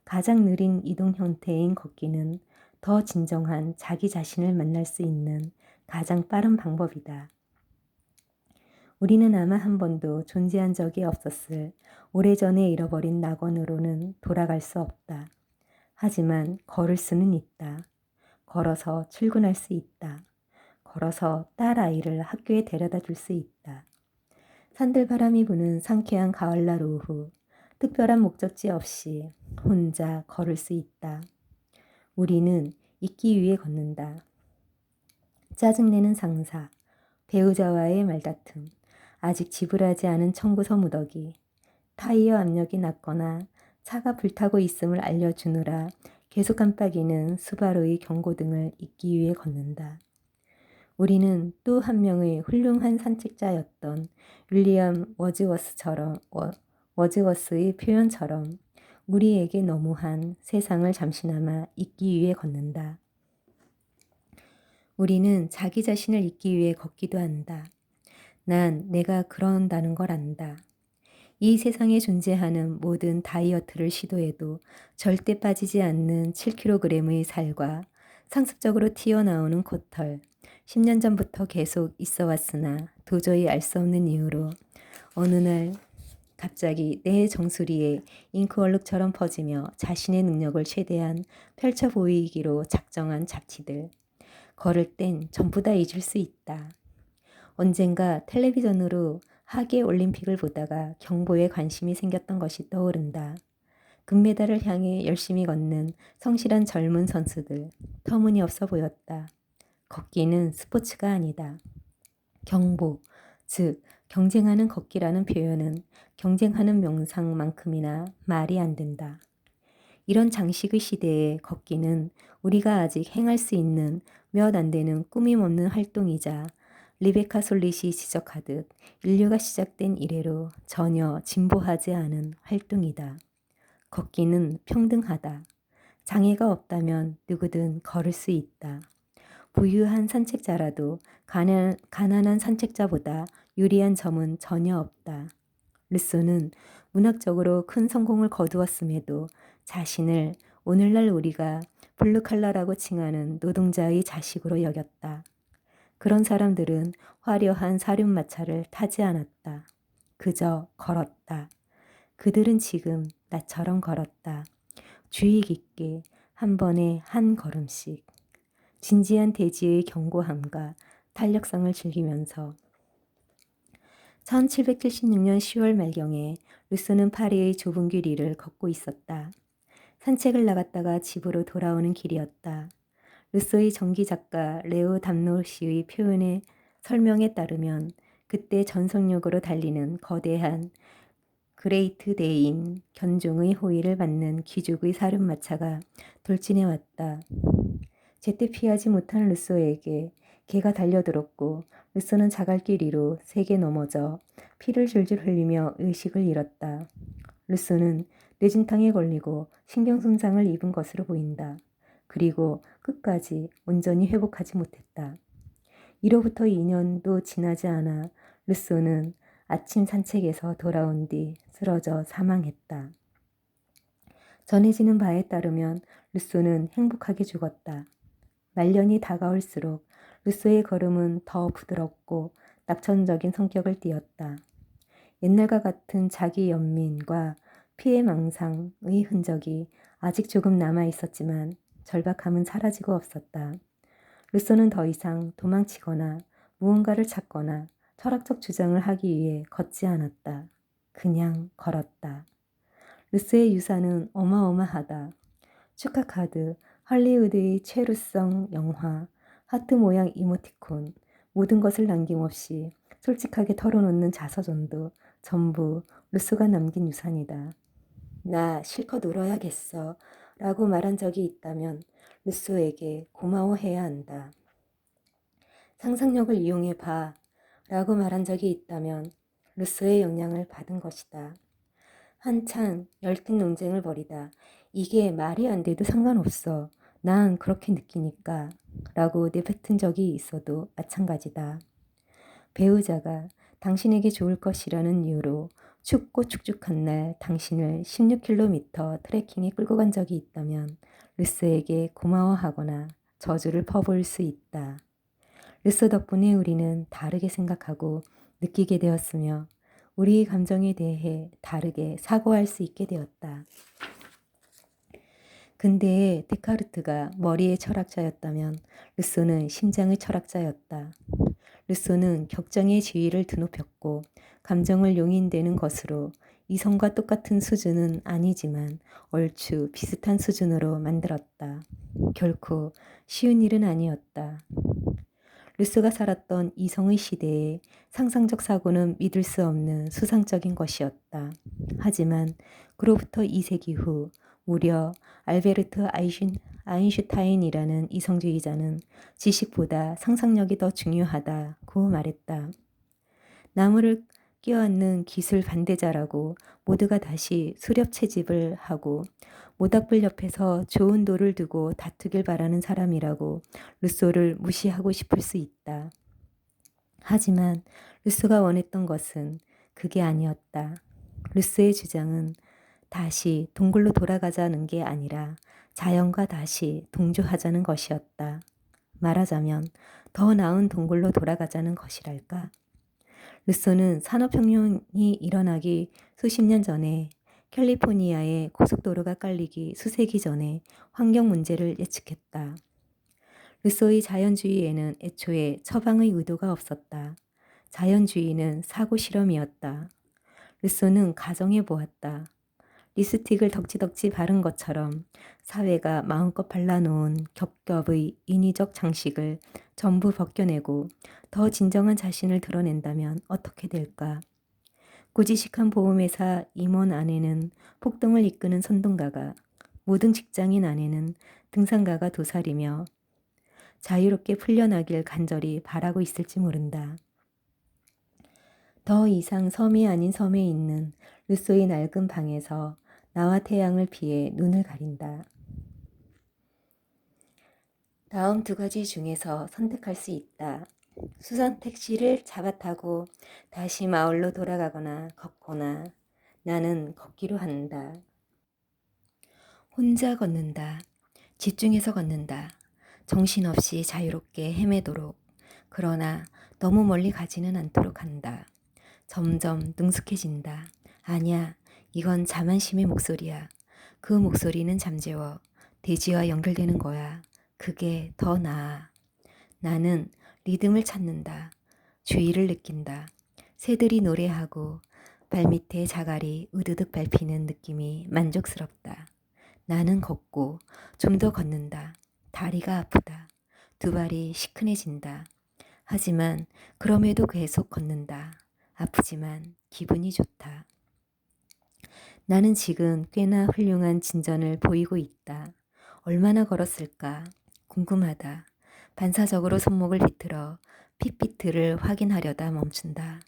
가장 느린 이동 형태인 걷기는 더 진정한 자기 자신을 만날 수 있는 가장 빠른 방법이다. 우리는 아마 한 번도 존재한 적이 없었을 오래전에 잃어버린 낙원으로는 돌아갈 수 없다. 하지만 걸을 수는 있다. 걸어서 출근할 수 있다. 걸어서 딸아이를 학교에 데려다 줄 수 있다. 산들바람이 부는 상쾌한 가을날 오후, 특별한 목적지 없이 혼자 걸을 수 있다. 우리는 있기 위해 걷는다. 짜증내는 상사, 배우자와의 말다툼, 아직 지불하지 않은 청구서 무더기, 타이어 압력이 낮거나 차가 불타고 있음을 알려주느라 계속 깜빡이는 수바루의 경고등을 잊기 위해 걷는다. 우리는 또 한 명의 훌륭한 산책자였던 윌리엄 워즈워스의 표현처럼 우리에게 너무한 세상을 잠시나마 잊기 위해 걷는다. 우리는 자기 자신을 잊기 위해 걷기도 한다. 난 내가 그런다는 걸 안다. 이 세상에 존재하는 모든 다이어트를 시도해도 절대 빠지지 않는 7kg의 살과 상습적으로 튀어나오는 코털, 10년 전부터 계속 있어 왔으나 도저히 알 수 없는 이유로 어느 날 갑자기 내 정수리에 잉크 얼룩처럼 퍼지며 자신의 능력을 최대한 펼쳐 보이기로 작정한 잡티들. 걸을 땐 전부 다 잊을 수 있다. 언젠가 텔레비전으로 하계 올림픽을 보다가 경보에 관심이 생겼던 것이 떠오른다. 금메달을 향해 열심히 걷는 성실한 젊은 선수들, 터무니없어 보였다. 걷기는 스포츠가 아니다. 경보, 즉 경쟁하는 걷기라는 표현은 경쟁하는 명상만큼이나 말이 안 된다. 이런 장식의 시대에 걷기는 우리가 아직 행할 수 있는 몇 안 되는 꾸밈 없는 활동이자 리베카 솔릿이 지적하듯 인류가 시작된 이래로 전혀 진보하지 않은 활동이다. 걷기는 평등하다. 장애가 없다면 누구든 걸을 수 있다. 부유한 산책자라도 가난한 산책자보다 유리한 점은 전혀 없다. 르소는 문학적으로 큰 성공을 거두었음에도 자신을 오늘날 우리가 블루칼라라고 칭하는 노동자의 자식으로 여겼다. 그런 사람들은 화려한 사륜마차를 타지 않았다. 그저 걸었다. 그들은 지금 나처럼 걸었다. 주의 깊게 한 번에 한 걸음씩. 진지한 대지의 견고함과 탄력성을 즐기면서 1776년 10월 말경에 루소는 파리의 좁은 길 위를 걷고 있었다. 산책을 나갔다가 집으로 돌아오는 길이었다. 루소의 전기 작가 레오 담노시의 표현의 설명에 따르면 그때 전속력으로 달리는 거대한 그레이트 데인 견종의 호위를 받는 귀족의 사륜마차가 돌진해 왔다. 제때 피하지 못한 루소에게 개가 달려들었고 루소는 자갈길 위로 세게 넘어져 피를 줄줄 흘리며 의식을 잃었다. 루소는 뇌진탕에 걸리고 신경손상을 입은 것으로 보인다. 그리고 끝까지 온전히 회복하지 못했다. 이로부터 2년도 지나지 않아 루소는 아침 산책에서 돌아온 뒤 쓰러져 사망했다. 전해지는 바에 따르면 루소는 행복하게 죽었다. 말년이 다가올수록 루소의 걸음은 더 부드럽고 낙천적인 성격을 띠었다. 옛날과 같은 자기 연민과 피해망상의 흔적이 아직 조금 남아 있었지만 절박함은 사라지고 없었다. 루소는 더 이상 도망치거나 무언가를 찾거나 철학적 주장을 하기 위해 걷지 않았다. 그냥 걸었다. 루소의 유산은 어마어마하다. 축하 카드, 할리우드의 최루성 영화, 하트 모양 이모티콘, 모든 것을 남김없이 솔직하게 털어놓는 자서전도 전부 루소가 남긴 유산이다. 나 실컷 울어야겠어 라고 말한 적이 있다면 루소에게 고마워해야 한다. 상상력을 이용해 봐 라고 말한 적이 있다면 루소의 영향을 받은 것이다. 한창 열띤 논쟁을 벌이다. 이게 말이 안 돼도 상관없어. 난 그렇게 느끼니까 라고 내뱉은 적이 있어도 마찬가지다. 배우자가 당신에게 좋을 것이라는 이유로 춥고 축축한 날 당신을 16km 트레킹에 끌고 간 적이 있다면 루소에게 고마워하거나 저주를 퍼부을 수 있다. 루소 덕분에 우리는 다르게 생각하고 느끼게 되었으며 우리의 감정에 대해 다르게 사고할 수 있게 되었다. 근대의 데카르트가 머리의 철학자였다면 루소는 심장의 철학자였다. 루소는 격정의 지위를 드높였고 감정을 용인되는 것으로 이성과 똑같은 수준은 아니지만 얼추 비슷한 수준으로 만들었다. 결코 쉬운 일은 아니었다. 루소가 살았던 이성의 시대에 상상적 사고는 믿을 수 없는 수상적인 것이었다. 하지만 그로부터 2세기 후 무려 알베르트 아인슈타인이라는 이성주의자는 지식보다 상상력이 더 중요하다고 말했다. 나무를 끼워앉는 기술 반대자라고 모두가 다시 수렵 채집을 하고 모닥불 옆에서 좋은 돌을 두고 다투길 바라는 사람이라고 루소를 무시하고 싶을 수 있다. 하지만 루소가 원했던 것은 그게 아니었다. 루소의 주장은 다시 동굴로 돌아가자는 게 아니라 자연과 다시 동조하자는 것이었다. 말하자면 더 나은 동굴로 돌아가자는 것이랄까. 루소는 산업혁명이 일어나기 수십 년 전에 캘리포니아에 고속도로가 깔리기 수세기 전에 환경 문제를 예측했다. 루소의 자연주의에는 애초에 처방의 의도가 없었다. 자연주의는 사고 실험이었다. 루소는 가정해 보았다. 립스틱을 덕지덕지 바른 것처럼 사회가 마음껏 발라놓은 겹겹의 인위적 장식을 전부 벗겨내고 더 진정한 자신을 드러낸다면 어떻게 될까? 고지식한 보험회사 임원 아내는 폭동을 이끄는 선동가가, 모든 직장인 아내는 등산가가 도사리며 자유롭게 풀려나길 간절히 바라고 있을지 모른다. 더 이상 섬이 아닌 섬에 있는 루소의 낡은 방에서 나와 태양을 피해 눈을 가린다. 다음 두 가지 중에서 선택할 수 있다. 수선 택시를 잡아타고 다시 마을로 돌아가거나 걷거나. 나는 걷기로 한다. 혼자 걷는다. 집중해서 걷는다. 정신없이 자유롭게 헤매도록. 그러나 너무 멀리 가지는 않도록 한다. 점점 능숙해진다. 아니야, 이건 자만심의 목소리야. 그 목소리는 잠재워 대지와 연결되는 거야. 그게 더 나아. 나는 리듬을 찾는다. 주의를 느낀다. 새들이 노래하고 발밑에 자갈이 으드득 밟히는 느낌이 만족스럽다. 나는 걷고 좀 더 걷는다. 다리가 아프다. 두 발이 시큰해진다. 하지만 그럼에도 계속 걷는다. 아프지만 기분이 좋다. 나는 지금 꽤나 훌륭한 진전을 보이고 있다. 얼마나 걸었을까? 궁금하다. 반사적으로 손목을 비틀어 핏비트를 확인하려다 멈춘다.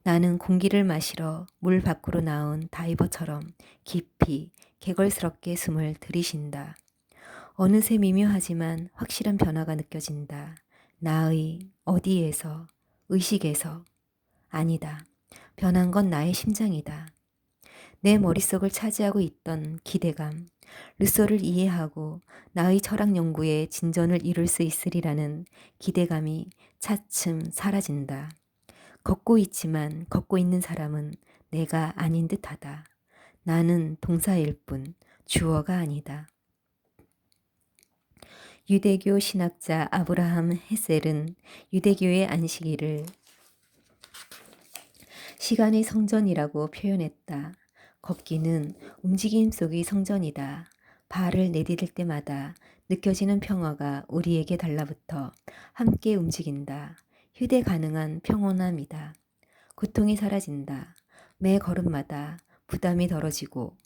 나는 공기를 마시러 물 밖으로 나온 다이버처럼 깊이 개걸스럽게 숨을 들이쉰다. 어느새 미묘하지만 확실한 변화가 느껴진다. 나의 어디에서, 의식에서. 아니다. 변한 건 나의 심장이다. 내 머릿속을 차지하고 있던 기대감, 루소를 이해하고 나의 철학 연구에 진전을 이룰 수 있으리라는 기대감이 차츰 사라진다. 걷고 있지만 걷고 있는 사람은 내가 아닌 듯하다. 나는 동사일 뿐 주어가 아니다. 유대교 신학자 아브라함 헤셀은 유대교의 안식일을 시간의 성전이라고 표현했다. 걷기는 움직임 속의 성전이다. 발을 내디딜 때마다 느껴지는 평화가 우리에게 달라붙어 함께 움직인다. 휴대 가능한 평온함이다. 고통이 사라진다. 매 걸음마다 부담이 덜어지고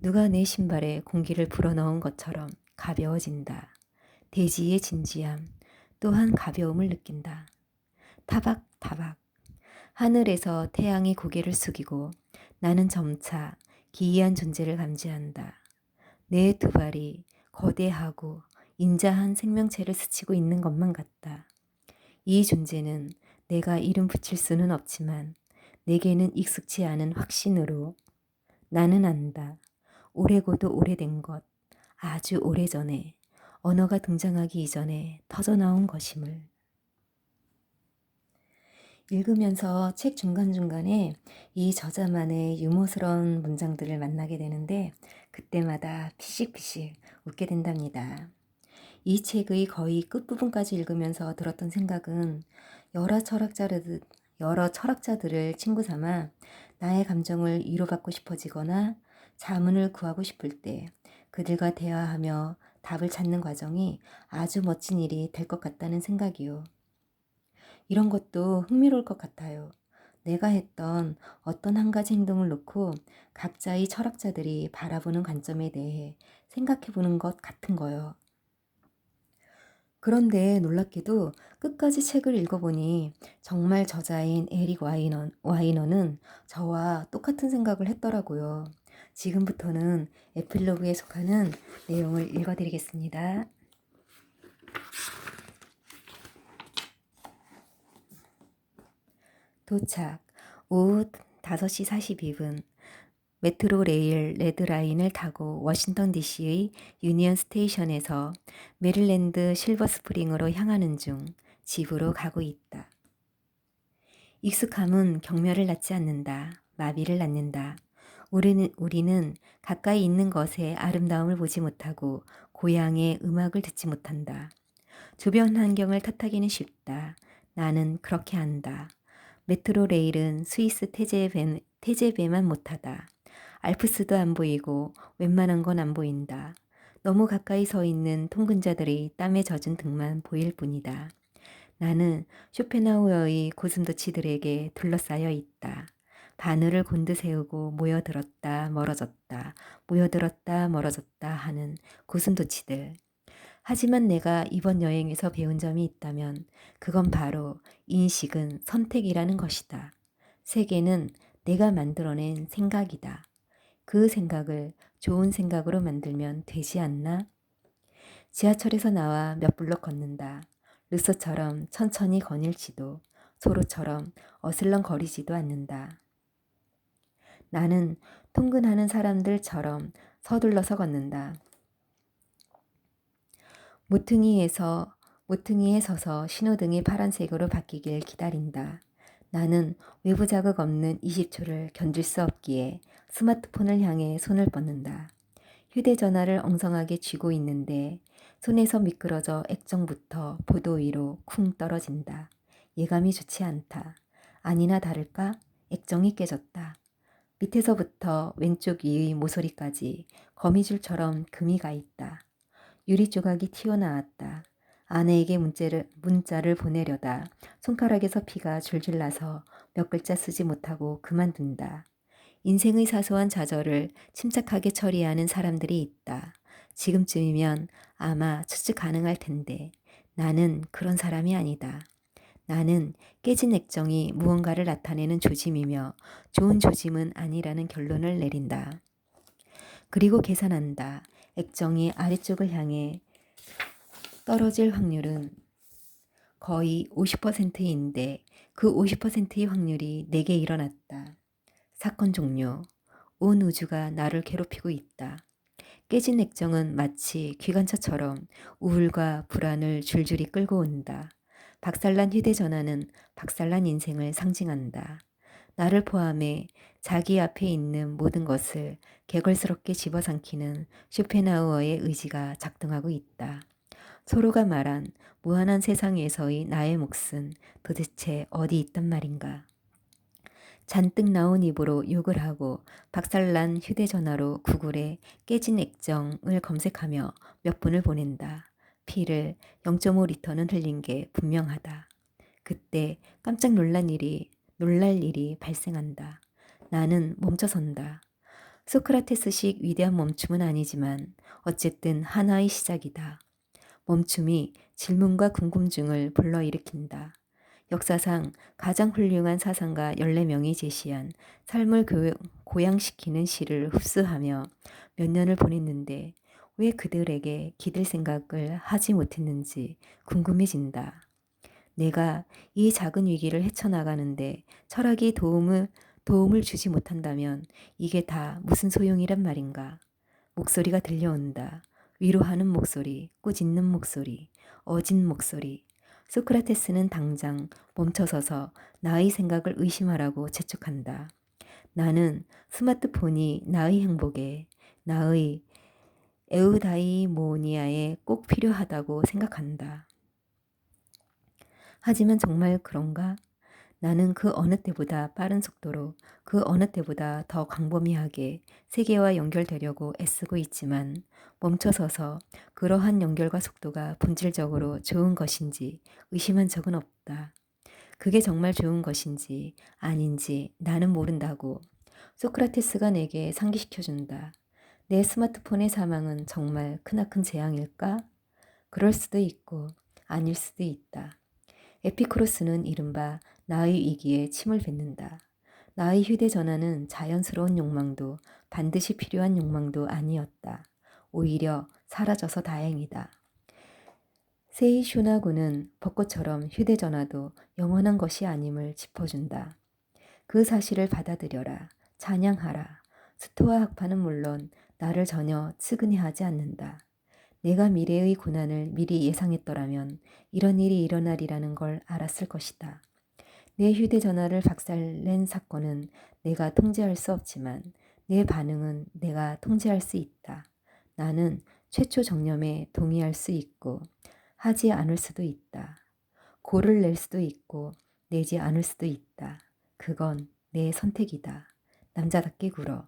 누가 내 신발에 공기를 불어넣은 것처럼 가벼워진다. 대지의 진지함, 또한 가벼움을 느낀다. 타박타박. 하늘에서 태양이 고개를 숙이고 나는 점차 기이한 존재를 감지한다. 내 두 발이 거대하고 인자한 생명체를 스치고 있는 것만 같다. 이 존재는 내가 이름 붙일 수는 없지만 내게는 익숙치 않은 확신으로 나는 안다. 오래고도 오래된 것, 아주 오래전에 언어가 등장하기 이전에 터져나온 것임을. 읽으면서 책 중간중간에 이 저자만의 유머스러운 문장들을 만나게 되는데 그때마다 피식피식 웃게 된답니다. 이 책의 거의 끝부분까지 읽으면서 들었던 생각은 여러 철학자들을 친구 삼아 나의 감정을 위로받고 싶어지거나 자문을 구하고 싶을 때 그들과 대화하며 답을 찾는 과정이 아주 멋진 일이 될 것 같다는 생각이요. 이런 것도 흥미로울 것 같아요. 내가 했던 어떤 한 가지 행동을 놓고 각자의 철학자들이 바라보는 관점에 대해 생각해 보는 것 같은 거요. 그런데 놀랍게도 끝까지 책을 읽어보니 정말 저자인 에릭 와이너는 저와 똑같은 생각을 했더라고요. 지금부터는 에필로그에 속하는 내용을 읽어드리겠습니다. 도착. 오후 5시 42분. 메트로 레일 레드라인을 타고 워싱턴 DC의 유니언 스테이션에서 메릴랜드 실버 스프링으로 향하는 중 집으로 가고 있다. 익숙함은 경멸을 낳지 않는다. 마비를 낳는다. 우리는 가까이 있는 것의 아름다움을 보지 못하고 고향의 음악을 듣지 못한다. 주변 환경을 탓하기는 쉽다. 나는 그렇게 한다. 메트로 레일은 스위스 태제배만 못하다. 알프스도 안 보이고 웬만한 건 안 보인다. 너무 가까이 서 있는 통근자들의 땀에 젖은 등만 보일 뿐이다. 나는 쇼펜하우어의 고슴도치들에게 둘러싸여 있다. 바늘을 곤두세우고 모여들었다 멀어졌다 모여들었다 멀어졌다 하는 고슴도치들. 하지만 내가 이번 여행에서 배운 점이 있다면 그건 바로 인식은 선택이라는 것이다. 세계는 내가 만들어낸 생각이다. 그 생각을 좋은 생각으로 만들면 되지 않나? 지하철에서 나와 몇 블록 걷는다. 르소처럼 천천히 거닐지도 소로처럼 어슬렁거리지도 않는다. 나는 통근하는 사람들처럼 서둘러서 걷는다. 모퉁이에 서서 신호등이 파란색으로 바뀌길 기다린다. 나는 외부 자극 없는 20초를 견딜 수 없기에 스마트폰을 향해 손을 뻗는다. 휴대전화를 엉성하게 쥐고 있는데 손에서 미끄러져 액정부터 보도 위로 쿵 떨어진다. 예감이 좋지 않다. 아니나 다를까 액정이 깨졌다. 밑에서부터 왼쪽 위의 모서리까지 거미줄처럼 금이 가 있다. 유리 조각이 튀어나왔다. 아내에게 문자를 보내려다 손가락에서 피가 줄줄 나서 몇 글자 쓰지 못하고 그만둔다. 인생의 사소한 좌절을 침착하게 처리하는 사람들이 있다. 지금쯤이면 아마 추측 가능할 텐데 나는 그런 사람이 아니다. 나는 깨진 액정이 무언가를 나타내는 조짐이며 좋은 조짐은 아니라는 결론을 내린다. 그리고 계산한다. 액정이 아래쪽을 향해 떨어질 확률은 거의 50%인데 그 50%의 확률이 내게 일어났다. 사건 종료. 온 우주가 나를 괴롭히고 있다. 깨진 액정은 마치 기관차처럼 우울과 불안을 줄줄이 끌고 온다. 박살난 휴대전화는 박살난 인생을 상징한다. 나를 포함해 자기 앞에 있는 모든 것을 개걸스럽게 집어삼키는 쇼펜하우어의 의지가 작동하고 있다. 서로가 말한 무한한 세상에서의 나의 몫은 도대체 어디 있단 말인가. 잔뜩 나온 입으로 욕을 하고 박살난 휴대전화로 구글에 깨진 액정을 검색하며 몇 분을 보낸다. 피를 0.5리터는 흘린 게 분명하다. 그때 깜짝 놀랄 일이 발생한다. 나는 멈춰선다. 소크라테스식 위대한 멈춤은 아니지만 어쨌든 하나의 시작이다. 멈춤이 질문과 궁금증을 불러일으킨다. 역사상 가장 훌륭한 사상가 14명이 제시한 삶을 고양시키는 시를 흡수하며 몇 년을 보냈는데 왜 그들에게 기댈 생각을 하지 못했는지 궁금해진다. 내가 이 작은 위기를 헤쳐나가는데 철학이 도움을 주지 못한다면 이게 다 무슨 소용이란 말인가. 목소리가 들려온다. 위로하는 목소리, 꾸짖는 목소리, 어진 목소리. 소크라테스는 당장 멈춰서서 나의 생각을 의심하라고 재촉한다. 나는 스마트폰이 나의 행복에, 나의 에우다이모니아에 꼭 필요하다고 생각한다. 하지만 정말 그런가? 나는 그 어느 때보다 빠른 속도로 그 어느 때보다 더 광범위하게 세계와 연결되려고 애쓰고 있지만 멈춰서서 그러한 연결과 속도가 본질적으로 좋은 것인지 의심한 적은 없다. 그게 정말 좋은 것인지 아닌지 나는 모른다고. 소크라테스가 내게 상기시켜준다. 내 스마트폰의 사망은 정말 크나큰 재앙일까? 그럴 수도 있고 아닐 수도 있다. 에피쿠로스는 이른바 나의 위기에 침을 뱉는다. 나의 휴대전화는 자연스러운 욕망도 반드시 필요한 욕망도 아니었다. 오히려 사라져서 다행이다. 세이쇼나구는 벚꽃처럼 휴대전화도 영원한 것이 아님을 짚어준다. 그 사실을 받아들여라. 찬양하라. 수토와 학파는 물론 나를 전혀 측은해하지 않는다. 내가 미래의 고난을 미리 예상했더라면 이런 일이 일어나리라는 걸 알았을 것이다. 내 휴대전화를 박살낸 사건은 내가 통제할 수 없지만 내 반응은 내가 통제할 수 있다. 나는 최초 정념에 동의할 수 있고 하지 않을 수도 있다. 고를 낼 수도 있고 내지 않을 수도 있다. 그건 내 선택이다. 남자답게 굴어.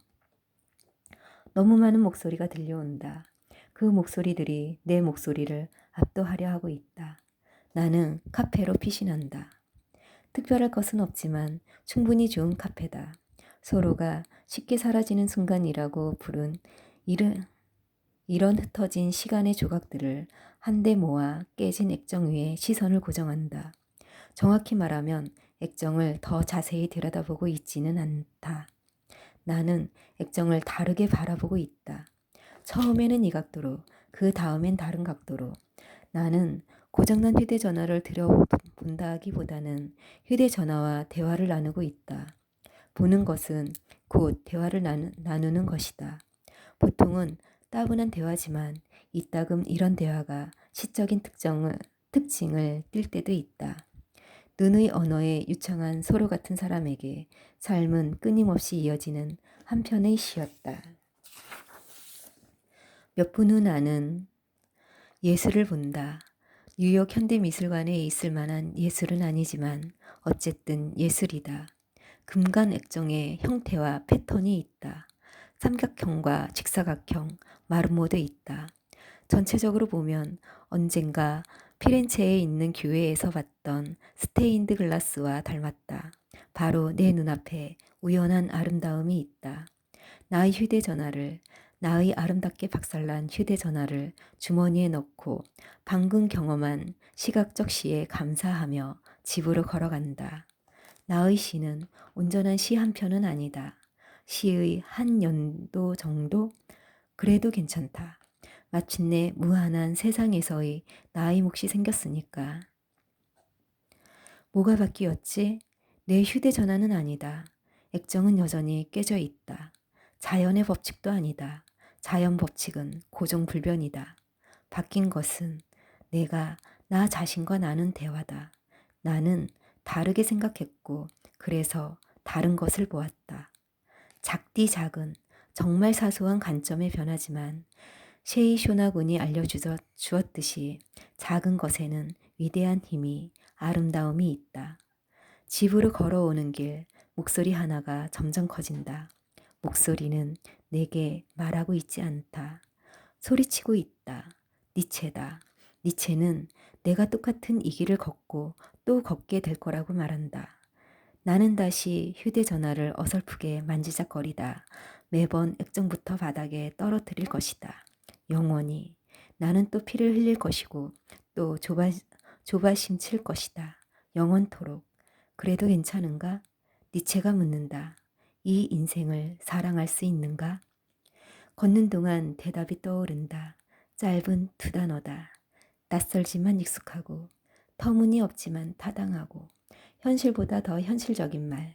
너무 많은 목소리가 들려온다. 그 목소리들이 내 목소리를 압도하려 하고 있다. 나는 카페로 피신한다. 특별할 것은 없지만 충분히 좋은 카페다. 서로가 쉽게 사라지는 순간이라고 부른 이름 이런 흩어진 시간의 조각들을 한데 모아 깨진 액정 위에 시선을 고정한다. 정확히 말하면 액정을 더 자세히 들여다보고 있지는 않다. 나는 액정을 다르게 바라보고 있다. 처음에는 이 각도로, 그 다음엔 다른 각도로. 나는 고장난 휴대전화를 들여본다기보다는 휴대전화와 대화를 나누고 있다. 보는 것은 곧 대화를 나누는 것이다. 보통은 따분한 대화지만 이따금 이런 대화가 시적인 특징을 띌 때도 있다. 눈의 언어에 유창한 소로 같은 사람에게 삶은 끊임없이 이어지는 한편의 시였다. 몇 분 후 나는 예술을 본다. 뉴욕 현대미술관에 있을 만한 예술은 아니지만 어쨌든 예술이다. 금간 액정의 형태와 패턴이 있다. 삼각형과 직사각형, 마름모도 있다. 전체적으로 보면 언젠가 피렌체에 있는 교회에서 봤던 스테인드 글라스와 닮았다. 바로 내 눈앞에 우연한 아름다움이 있다. 나의 휴대전화를, 나의 아름답게 박살난 휴대전화를 주머니에 넣고 방금 경험한 시각적 시에 감사하며 집으로 걸어간다. 나의 시는 온전한 시 한 편은 아니다. 시의 한 연도 정도? 그래도 괜찮다. 마침내 무한한 세상에서의 나의 몫이 생겼으니까. 뭐가 바뀌었지? 내 휴대전화는 아니다. 액정은 여전히 깨져 있다. 자연의 법칙도 아니다. 자연 법칙은 고정불변이다. 바뀐 것은 내가 나 자신과 나눈 대화다. 나는 다르게 생각했고 그래서 다른 것을 보았다. 작디 작은 정말 사소한 관점의 변화지만 셰이 쇼나군이 알려주었듯이 작은 것에는 위대한 힘이 아름다움이 있다. 집으로 걸어오는 길 목소리 하나가 점점 커진다. 목소리는 내게 말하고 있지 않다. 소리치고 있다. 니체다. 니체는 내가 똑같은 이 길을 걷고 또 걷게 될 거라고 말한다. 나는 다시 휴대전화를 어설프게 만지작거리다 매번 액정부터 바닥에 떨어뜨릴 것이다. 영원히. 나는 또 피를 흘릴 것이고 또 조바심 칠 것이다. 영원토록. 그래도 괜찮은가? 니체가 묻는다. 이 인생을 사랑할 수 있는가? 걷는 동안 대답이 떠오른다. 짧은 두 단어다. 낯설지만 익숙하고 터무니없지만 타당하고 현실보다 더 현실적인 말.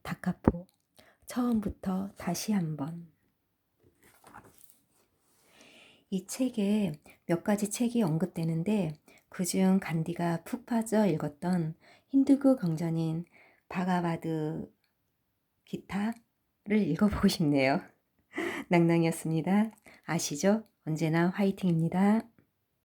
다카포. 처음부터 다시 한번. 이 책에 몇 가지 책이 언급되는데 그중 간디가 푹 빠져 읽었던 힌두교 경전인 바가바드 기타를 읽어보고 싶네요. 낭낭이었습니다. 아시죠? 언제나 화이팅입니다.